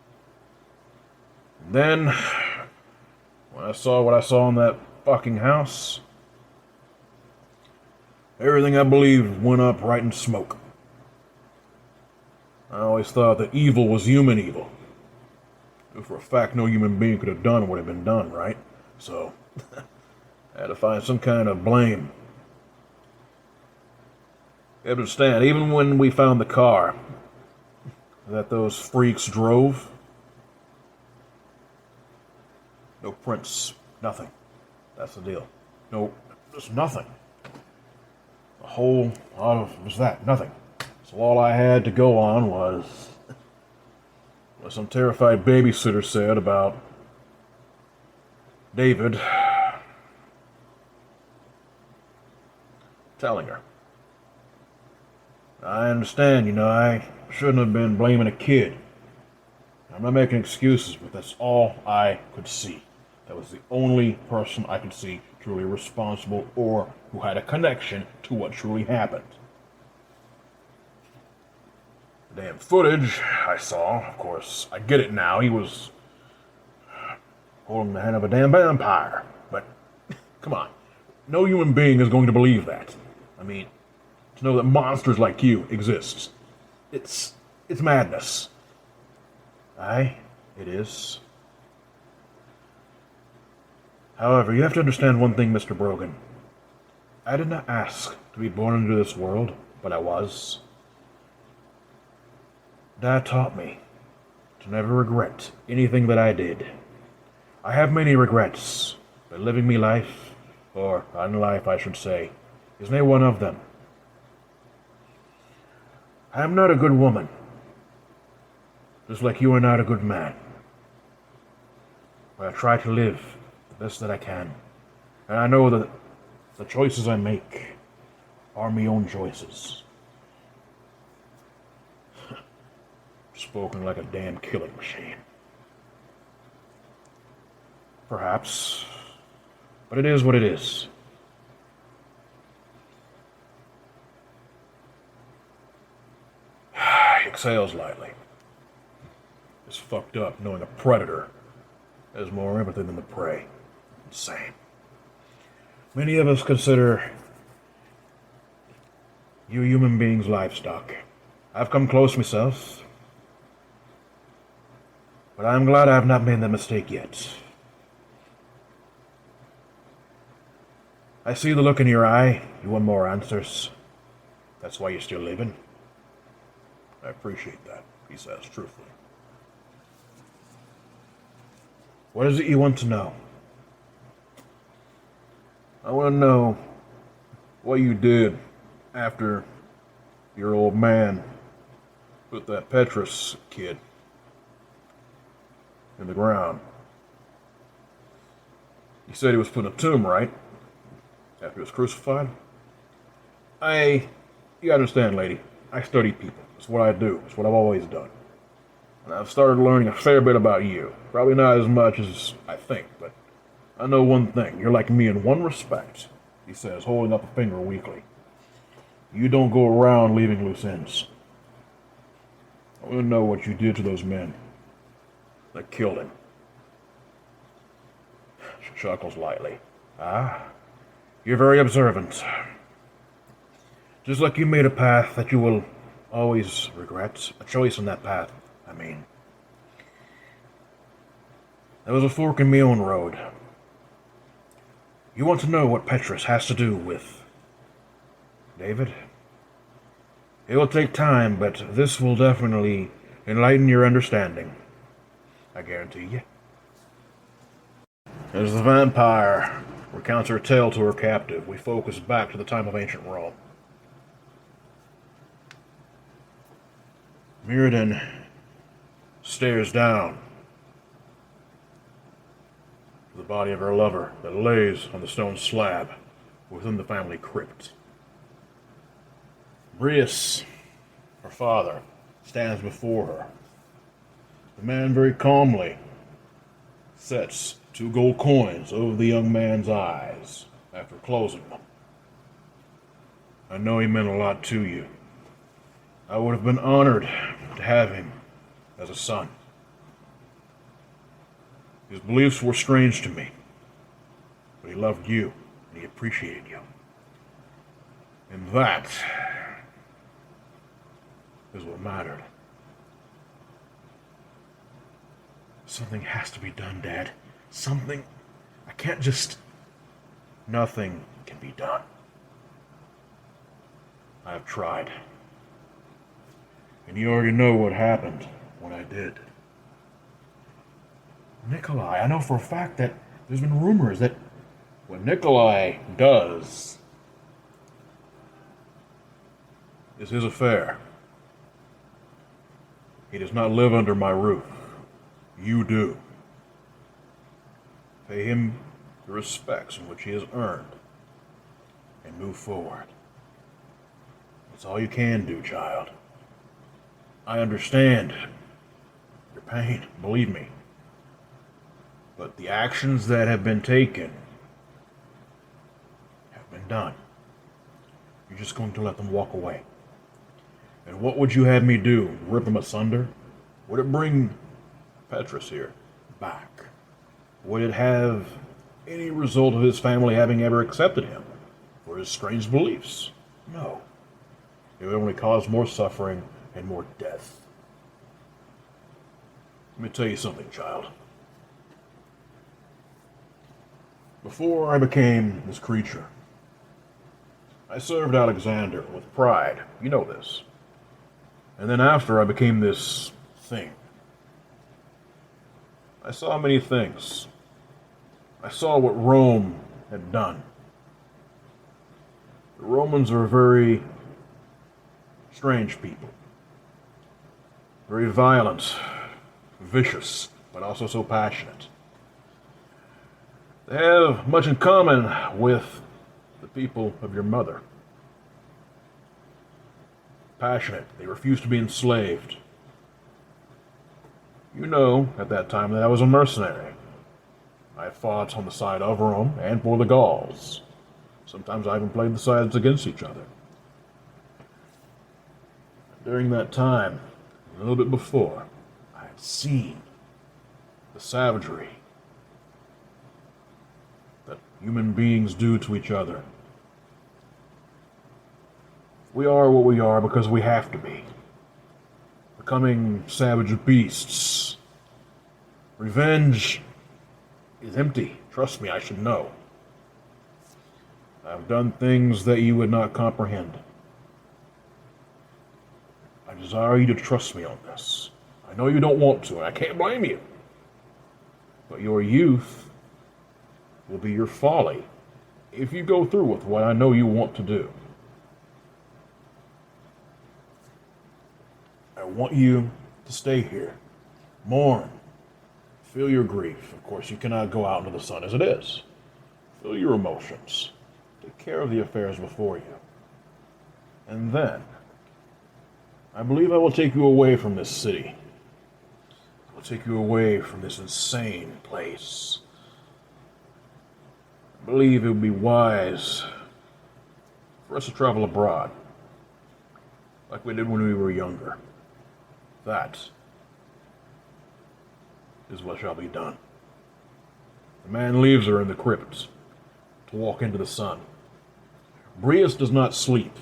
And then, when I saw what I saw in that fucking house, everything I believed went up right in smoke. I always thought that evil was human evil. For a fact, no human being could have done what had been done, right? So, I had to find some kind of blame. You understand, even when we found the car that those freaks drove, no prints, nothing. That's the deal. No, just nothing. A whole lot of was that, nothing. So all I had to go on was what some terrified babysitter said about David telling her. I understand, I shouldn't have been blaming a kid. I'm not making excuses, but that's all I could see. That was the only person I could see truly responsible or who had a connection to what truly happened. The damn footage I saw, of course, I get it now. He was holding the hand of a damn vampire. But, come on. No human being is going to believe that. I mean, to know that monsters like you exist. It's madness. Aye, it is. However, you have to understand one thing, Mr. Brogan. I did not ask to be born into this world, but I was. Dad taught me to never regret anything that I did. I have many regrets, but living me life, or on life I should say, is not one of them. I am not a good woman, just like you are not a good man. But I try to live the best that I can. And I know that the choices I make are my own choices. Spoken like a damn killing machine. Perhaps. But it is what it is. He exhales lightly. It's fucked up knowing a predator has more empathy than the prey. Insane. Many of us consider you human beings livestock. I've come close myself, but I'm glad I have not made that mistake yet. I see the look in your eye. You want more answers. That's why you're still living. I appreciate that, he says truthfully. What is it you want to know? I want to know what you did after your old man put that Petrus kid in the ground. You said he was put in a tomb, right? After he was crucified? You understand, lady, I study people. It's what I do. It's what I've always done. And I've started learning a fair bit about you. Probably not as much as I think, but I know one thing. You're like me in one respect, he says, holding up a finger weakly. You don't go around leaving loose ends. I want to know what you did to those men that killed him. She chuckles lightly. Ah, you're very observant. Just like you made a path that you will always regret. A choice on that path, I mean. There was a fork in my own road. You want to know what Petrus has to do with David? It will take time, but this will definitely enlighten your understanding. I guarantee you. As the vampire recounts her tale to her captive, we focus back to the time of ancient Rome. Myridan stares down the body of her lover that lays on the stone slab within the family crypt. Brius, her father, stands before her. The man very calmly sets 2 gold coins over the young man's eyes after closing them. I know he meant a lot to you. I would have been honored to have him as a son. His beliefs were strange to me, but he loved you and he appreciated you. And that is what mattered. Something has to be done, Dad. Something. I can't just. Nothing can be done. I have tried. And you already know what happened when I did. Nikolai, I know for a fact that there's been rumors that what Nikolai does is his affair. He does not live under my roof. You do. Pay him the respects in which he has earned and move forward. That's all you can do, child. I understand your pain, believe me. But the actions that have been taken have been done. You're just going to let them walk away. And what would you have me do? Rip them asunder? Would it bring Petrus here back? Would it have any result of his family having ever accepted him for his strange beliefs? No. It would only cause more suffering and more death. Let me tell you something, child. Before I became this creature, I served Alexander with pride. You know this. And then after I became this thing, I saw many things. I saw what Rome had done. The Romans are very strange people. Very violent, vicious, but also so passionate. They have much in common with the people of your mother. Passionate. They refuse to be enslaved. You know, at that time, that I was a mercenary. I fought on the side of Rome and for the Gauls. Sometimes I even played the sides against each other. During that time, a little bit before, I had seen the savagery that human beings do to each other. We are what we are because we have to be. Becoming savage beasts. Revenge is empty. Trust me, I should know. I've done things that you would not comprehend. I desire you to trust me on this. I know you don't want to, and I can't blame you. But your youth will be your folly if you go through with what I know you want to do. I want you to stay here. Mourn. Feel your grief. Of course, you cannot go out into the sun as it is. Feel your emotions. Take care of the affairs before you. And then, I believe I will take you away from this city. I will take you away from this insane place. I believe it would be wise for us to travel abroad, like we did when we were younger. That is what shall be done. The man leaves her in the crypt to walk into the sun. Brius does not sleep.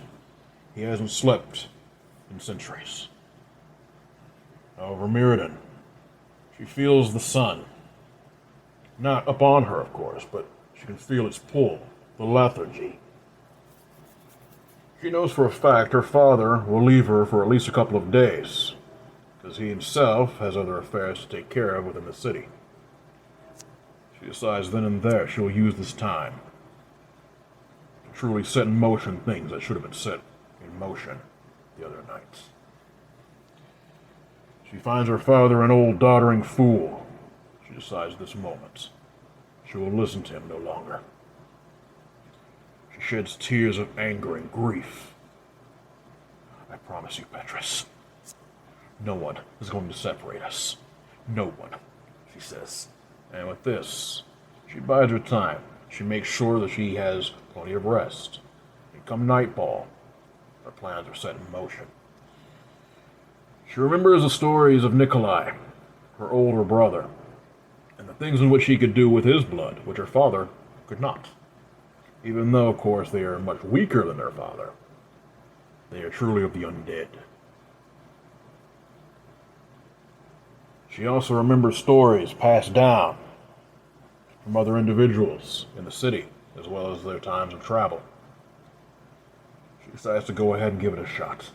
He hasn't slept in centuries. However, Myridan, she feels the sun. Not upon her, of course, but she can feel its pull, the lethargy. She knows for a fact her father will leave her for at least a couple of days, because he himself has other affairs to take care of within the city. She decides then and there she'll use this time to truly set in motion things that should have been set in motion the other night. She finds her father an old doddering fool. She decides this moment She will listen to him no longer. She sheds tears of anger and grief. I promise you, Petrus, no one is going to separate us. No one, she says. And with this, she bides her time. She makes sure that she has plenty of rest. And come nightfall, her plans are set in motion. She remembers the stories of Nikolai, her older brother, and the things in which he could do with his blood, which her father could not. Even though, of course, they are much weaker than their father. They are truly of the undead. She also remembers stories passed down from other individuals in the city, as well as their times of travel. She decides to go ahead and give it a shot.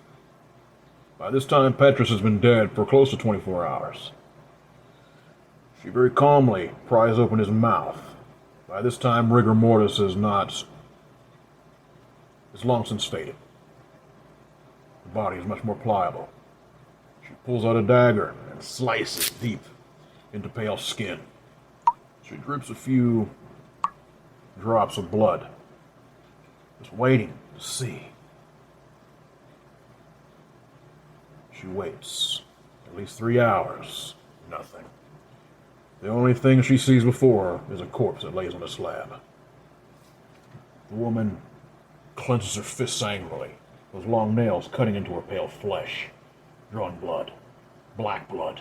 By this time, Petrus has been dead for close to 24 hours. She very calmly pries open his mouth. By this time, rigor mortis is long since faded. The body is much more pliable. She pulls out a dagger and slices deep into pale skin. She drips a few drops of blood, just waiting to see. She waits. At least 3 hours. Nothing. The only thing she sees before her is a corpse that lays on a slab. The woman clenches her fists angrily, those long nails cutting into her pale flesh. Drawn blood. Black blood.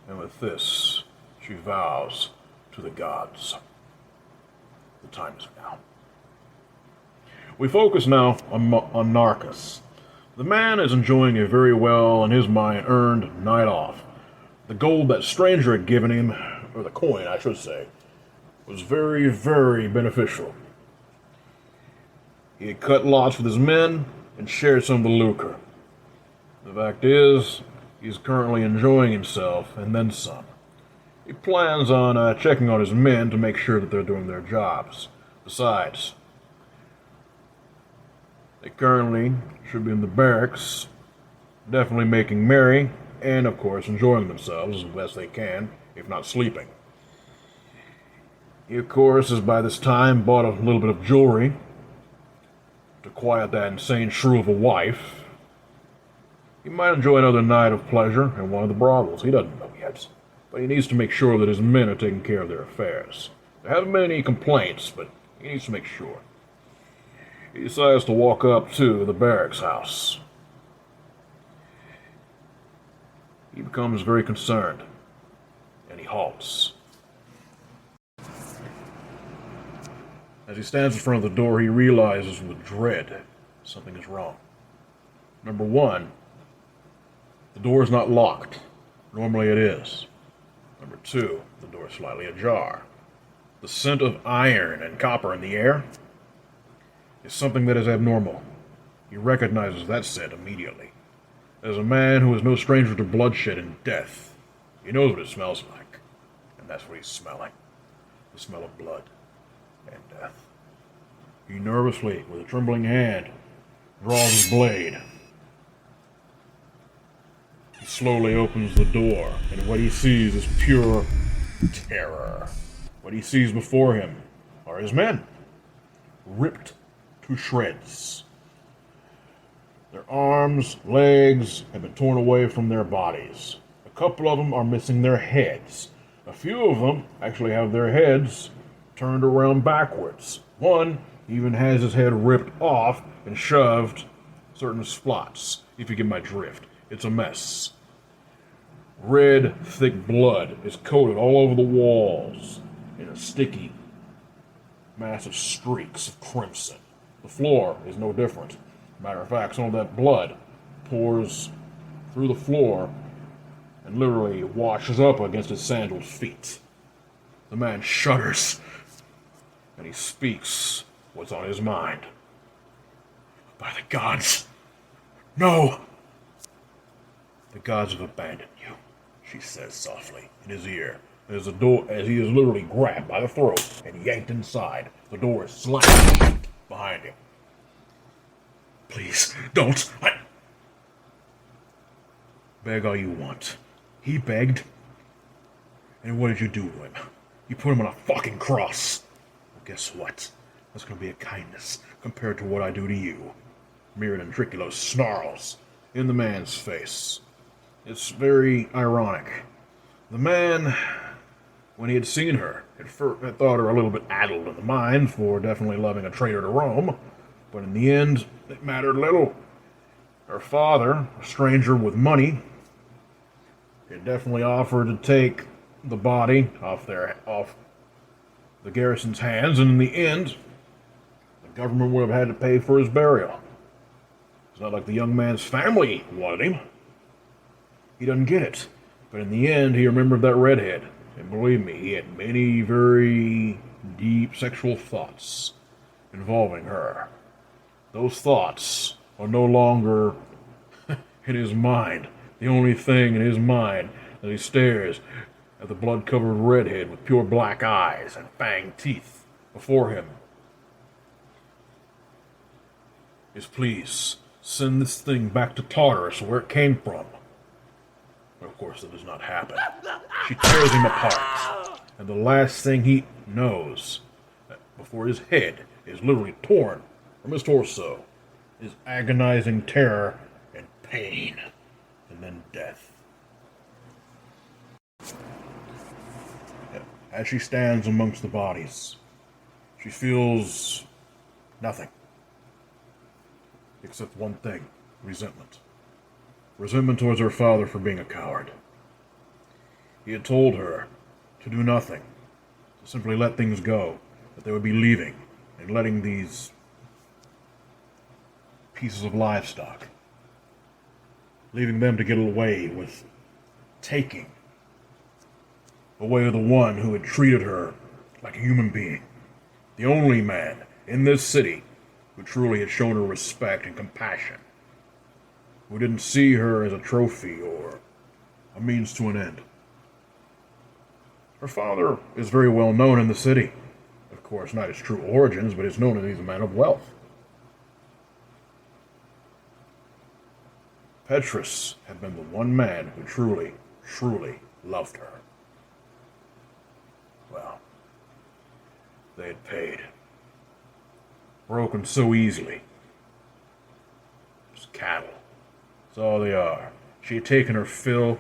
And with this, she vows to the gods. The time is now. We focus now on Narcus. The man is enjoying a very well, in his mind, earned night off. The gold that stranger had given him, or the coin, I should say, was very, very beneficial. He had cut lots with his men and shared some of the lucre. The fact is, he's currently enjoying himself, and then some. He plans on checking on his men to make sure that they're doing their jobs. Besides, they currently should be in the barracks, definitely making merry, and of course enjoying themselves as best they can, if not sleeping. He, of course, has by this time bought a little bit of jewelry to quiet that insane shrew of a wife. He might enjoy another night of pleasure in one of the brothels. He doesn't know yet, but he needs to make sure that his men are taking care of their affairs. There haven't been any complaints, but he needs to make sure. He decides to walk up to the barracks house. He becomes very concerned, and he halts. As he stands in front of the door, he realizes with dread something is wrong. Number one, the door is not locked. Normally it is. Number two, the door is slightly ajar. The scent of iron and copper in the air is something that is abnormal. He recognizes that scent immediately. As a man who is no stranger to bloodshed and death, he knows what it smells like. And that's what he's smelling. The smell of blood and death. He nervously, with a trembling hand, draws his blade. He slowly opens the door, and what he sees is pure terror. What he sees before him are his men, ripped to shreds. Their arms, legs have been torn away from their bodies. A couple of them are missing their heads. A few of them actually have their heads turned around backwards. One even has his head ripped off and shoved certain spots, if you get my drift. It's a mess. Red, thick blood is coated all over the walls in a sticky, massive streaks of crimson. The floor is no different. Matter of fact, some of that blood pours through the floor and literally washes up against his sandaled feet. The man shudders, and he speaks what's on his mind. By the gods, no! The gods have abandoned you, she says softly in his ear. There's a door, as he is literally grabbed by the throat and yanked inside. The door is slammed behind him. Please, don't. Beg all you want. He begged, And what did you do to him? You put him on a fucking cross. Well, guess what? That's gonna be a kindness compared to what I do to you. Myridan Triculo snarls in the man's face. It's very ironic. The man, when he had seen her, had thought her a little bit addled in the mind for definitely loving a traitor to Rome, but in the end, it mattered little. Her father, a stranger with money, had definitely offered to take the body off the garrison's hands, and in the end, the government would have had to pay for his burial. It's not like the young man's family wanted him. He doesn't get it. But in the end, he remembered that redhead. And believe me, he had many very deep sexual thoughts involving her. Those thoughts are no longer in his mind. The only thing in his mind as he stares at the blood-covered redhead with pure black eyes and fanged teeth before him is, please, send this thing back to Tartarus where it came from. But of course, that does not happen. She tears him apart, and the last thing he knows, before his head is literally torn from his torso, is agonizing terror and pain, and then death. As she stands amongst the bodies, she feels nothing. Except one thing: resentment. Resentment towards her father for being a coward. He had told her to do nothing, to simply let things go, that they would be leaving and letting these pieces of livestock, leaving them to get away with taking away with the one who had treated her like a human being, the only man in this city who truly had shown her respect and compassion, who didn't see her as a trophy or a means to an end. Her father is very well known in the city. Of course, not his true origins, but is known as he's a man of wealth. Petrus had been the one man who truly, truly loved her. Well, they had paid. Broken so easily. Just cattle. That's all they are. She had taken her fill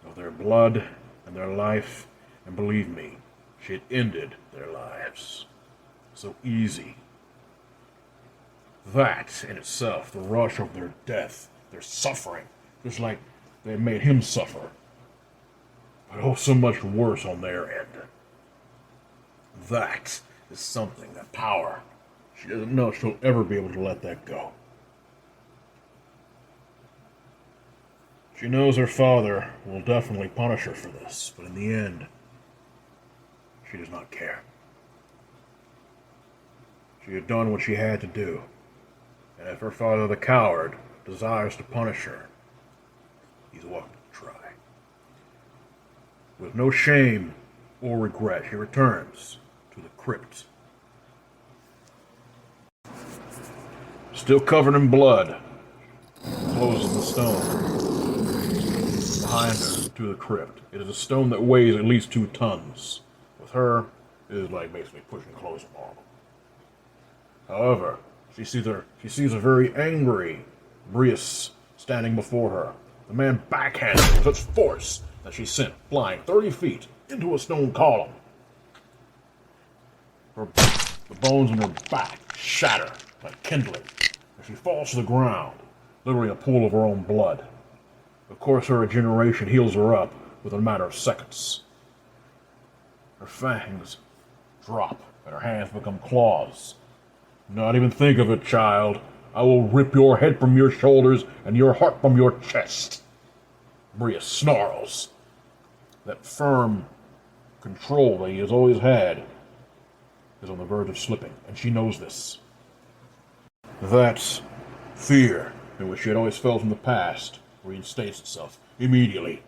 of their blood and their life, and believe me, she had ended their lives. So easy. That in itself, the rush of their death, their suffering, just like they had made him suffer. But oh, so much worse on their end. That is something, that power. She doesn't know if she'll ever be able to let that go. She knows her father will definitely punish her for this, but in the end, she does not care. She had done what she had to do, and if her father, the coward, desires to punish her, he's welcome to try. With no shame or regret, she returns to the crypt. Still covered in blood, closes the stone behind her to the crypt. It is a stone that weighs at least 2 tons. With her, it is like basically pushing clothes on. However, she sees a very angry Brius standing before her. The man backhanded her with such force that she sent flying 30 feet into a stone column. The bones in her back shatter like kindling as she falls to the ground, literally a pool of her own blood. Of course, her regeneration heals her up within a matter of seconds. Her fangs drop and her hands become claws. Not even think of it, child. I will rip your head from your shoulders and your heart from your chest. Brius snarls. That firm control that he has always had is on the verge of slipping, and she knows this. That fear in which she had always felt in the past reinstates itself immediately.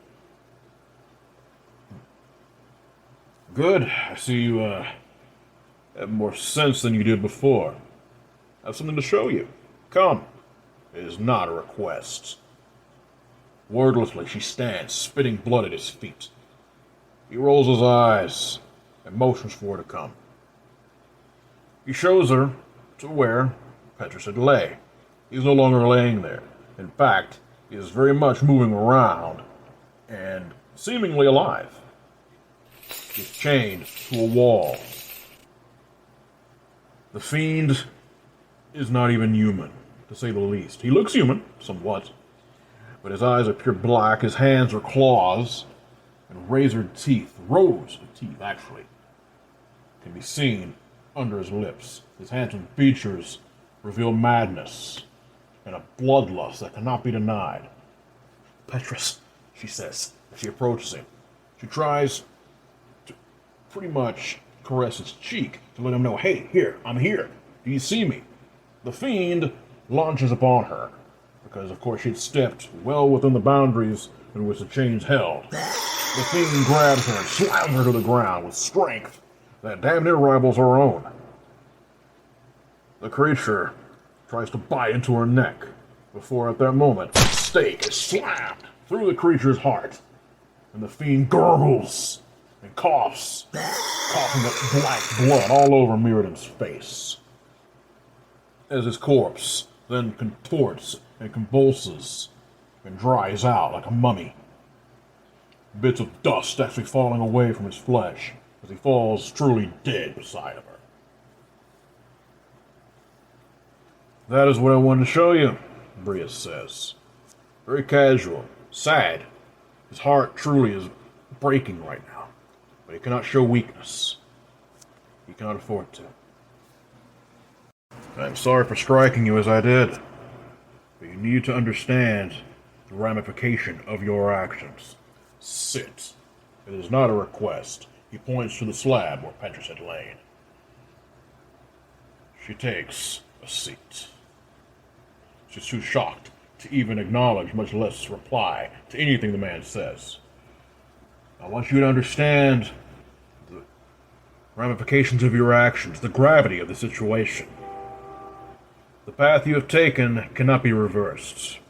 Good. I see you have more sense than you did before. I have something to show you. Come. It is not a request. Wordlessly, she stands, spitting blood at his feet. He rolls his eyes and motions for her to come. He shows her to where Petrus had lay. He's no longer laying there. In fact, he is very much moving around and seemingly alive. He's chained to a wall. The fiend is not even human, to say the least. He looks human, somewhat, but his eyes are pure black, his hands are claws, and razored teeth, rows of teeth, actually, can be seen under his lips. His handsome features reveal madness and a bloodlust that cannot be denied. Petrus, she says, as she approaches him. She tries to pretty much caress his cheek to let him know, hey, here, I'm here. Do you see me? The fiend launches upon her, because of course she'd stepped well within the boundaries in which the chains held. The fiend grabs her and slams her to the ground with strength that damn near rivals her own. The creature tries to bite into her neck, before at that moment, a stake is slammed through the creature's heart, and the fiend gurgles and coughs, coughing up black blood all over Myridan's face. As his corpse then contorts and convulses and dries out like a mummy. Bits of dust actually falling away from his flesh as he falls truly dead beside of her. That is what I wanted to show you, Brius says. Very casual, sad. His heart truly is breaking right now, but he cannot show weakness. He cannot afford to. I'm sorry for striking you as I did, but you need to understand the ramification of your actions. Sit. It is not a request. He points to the slab where Petrus had lain. She takes a seat. She's too shocked to even acknowledge, much less reply to anything the man says. I want you to understand the ramifications of your actions, the gravity of the situation. The path you have taken cannot be reversed.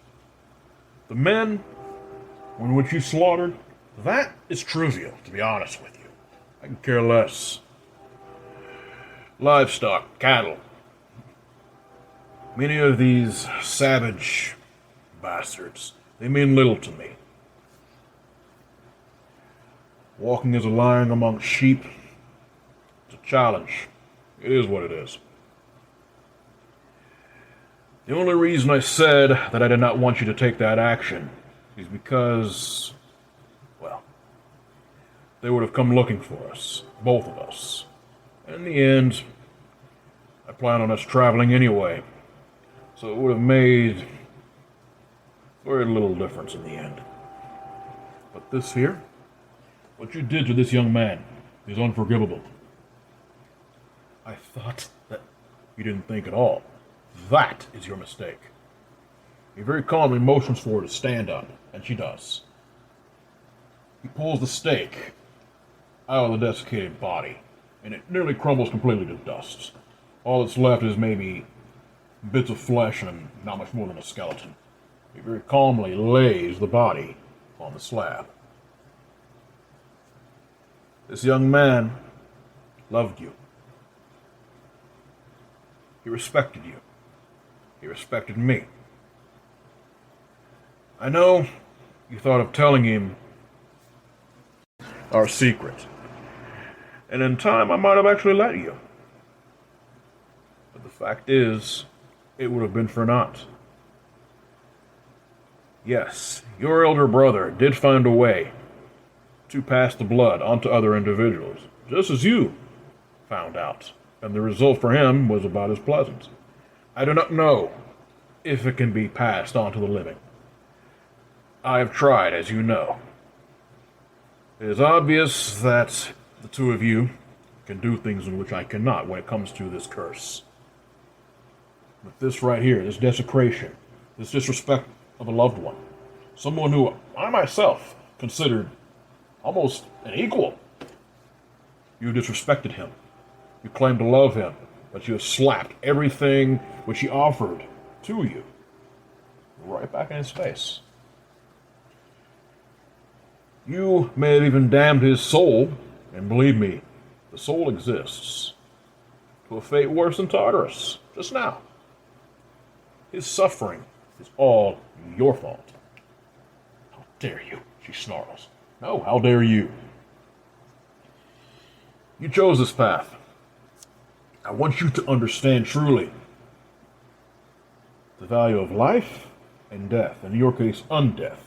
The men in which you slaughtered, that is trivial, to be honest with you. I can care less. Livestock, cattle. Many of these savage bastards, they mean little to me. Walking as a lion among sheep, it's a challenge. It is what it is. The only reason I said that I did not want you to take that action is because, well, they would have come looking for us, both of us. And in the end, I plan on us traveling anyway, so it would have made very little difference in the end. But this here, what you did to this young man is unforgivable. I thought that you didn't think at all. That is your mistake. He very calmly motions for her to stand up, and she does. He pulls the stake out of the desiccated body, and it nearly crumbles completely to dust. All that's left is maybe bits of flesh and not much more than a skeleton. He very calmly lays the body on the slab. This young man loved you. He respected you. He respected me. I know you thought of telling him our secret. And in time, I might have actually let you. But the fact is, it would have been for naught. Yes, your elder brother did find a way to pass the blood onto other individuals, just as you found out. And the result for him was about as pleasant. I do not know if it can be passed on to the living. I have tried, as you know. It is obvious that the two of you can do things in which I cannot when it comes to this curse. But this right here, this desecration, this disrespect of a loved one, someone who I myself considered almost an equal, you disrespected him. You claimed to love him, but you have slapped everything which he offered to you right back in his face. You may have even damned his soul, and believe me, the soul exists, to a fate worse than Tartarus, just now. His suffering is all your fault. How dare you, she snarls. No, how dare you? You chose this path. I want you to understand truly the value of life and death, in your case, undeath.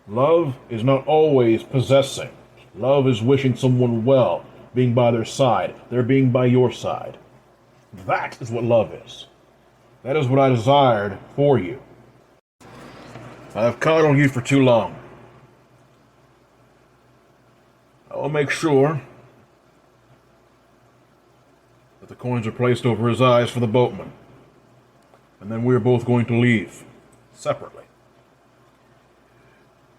Love is not always possessing. Love is wishing someone well, being by their side, their being by your side. That is what love is. That is what I desired for you. I have coddled you for too long. I will make sure that the coins are placed over his eyes for the boatman. And then we are both going to leave, separately.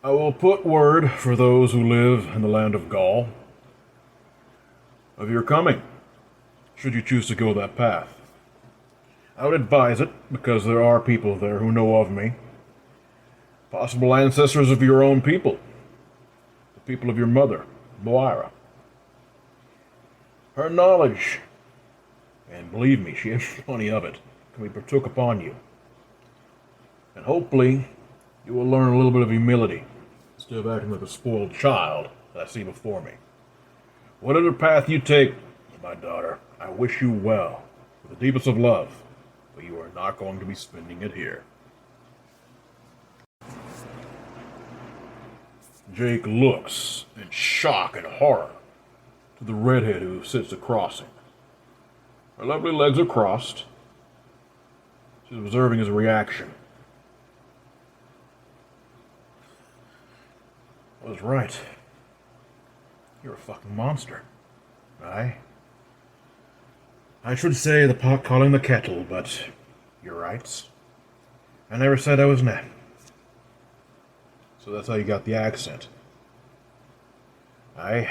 I will put word for those who live in the land of Gaul of your coming, should you choose to go that path. I would advise it, because there are people there who know of me, possible ancestors of your own people, the people of your mother, Moira. Her knowledge, and believe me, she has plenty of it, can be partook upon you. And hopefully, you will learn a little bit of humility, instead of acting like a spoiled child that I see before me. Whatever path you take, my daughter, I wish you well, with the deepest of love, but you are not going to be spending it here. Jake looks in shock and horror to the redhead who sits across him. Her lovely legs are crossed. She's observing his reaction. I was right. You're a fucking monster. I should say the pot calling the kettle, but you're right. I never said I was not. So that's how you got the accent. I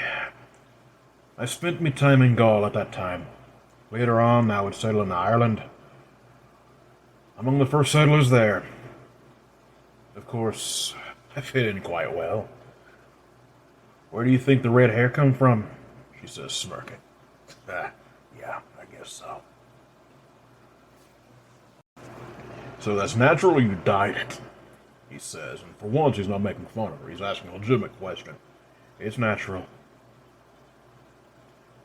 spent me time in Gaul at that time. Later on, I would settle in Ireland. Among the first settlers there. Of course, I fit in quite well. Where do you think the red hair come from? She says, smirking. Yeah, I guess so. So that's natural, or you dyed it? He says, and for once he's not making fun of her. He's asking a legitimate question. It's natural.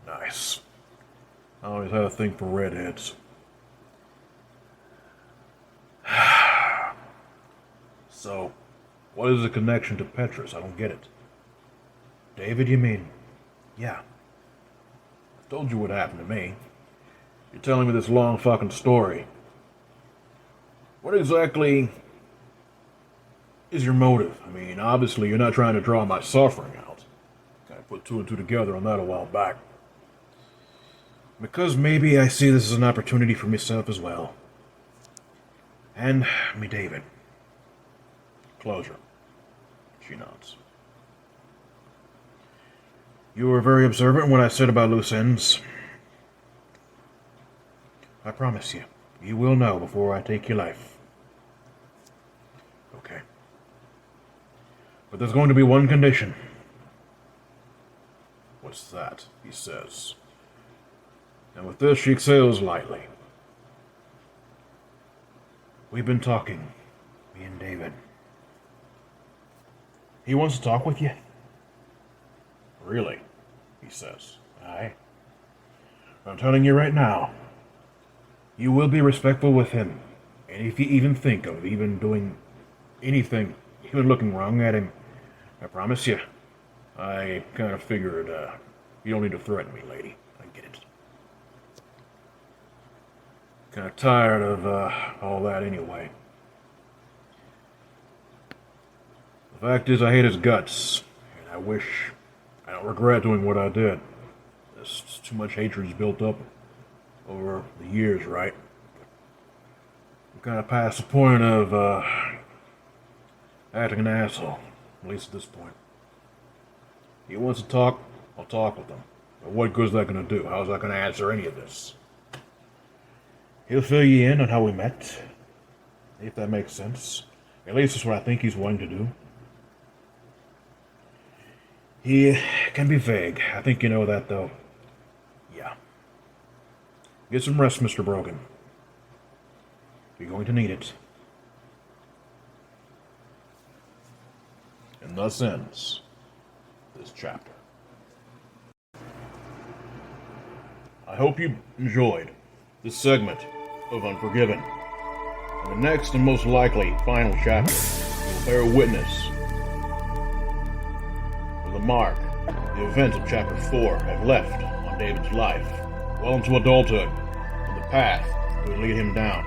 Nice. I always had a thing for redheads. So, what is the connection to Petrus? I don't get it. David, you mean? Yeah. I told you what happened to me. You're telling me this long fucking story. What exactly is your motive? I mean, obviously you're not trying to draw my suffering out. I put two and two together on that a while back. Because maybe I see this as an opportunity for myself as well. And me David. Closure. She nods. You were very observant when I said about loose ends. I promise you, you will know before I take your life. Okay. But there's going to be one condition. What's that? He says. And with this, she exhales lightly. We've been talking, me and David. He wants to talk with you? Really? He says. Aye. I'm telling you right now, you will be respectful with him. And if you even think of even doing anything, even looking wrong at him, I promise you, I kind of figured, you don't need to threaten me, lady. I get it. Kind of tired of, all that anyway. The fact is, I hate his guts, and I don't regret doing what I did. There's too much hatred's built up over the years, right? I'm kind of past the point of, acting an asshole, at least at this point. He wants to talk, I'll talk with him. But what good is that going to do? How is that going to answer any of this? He'll fill you in on how we met, if that makes sense. At least that's what I think he's willing to do. He can be vague. I think you know that, though. Yeah. Get some rest, Mr. Brogan. You're going to need it. And thus ends this chapter. I hope you enjoyed this segment of Unforgiven. In the next and most likely final chapter, you will bear witness of the mark the events of chapter 4 have left on David's life, well into adulthood, and the path that would lead him down.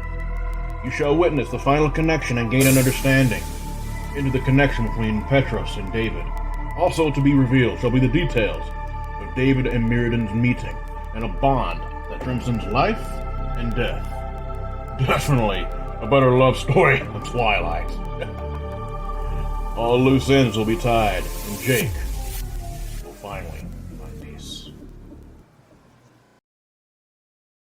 You shall witness the final connection and gain an understanding into the connection between Petrus and David. Also to be revealed shall be the details of David and Myridan's meeting, and a bond that transcends life and death. Definitely a better love story than Twilight. All loose ends will be tied, and Jake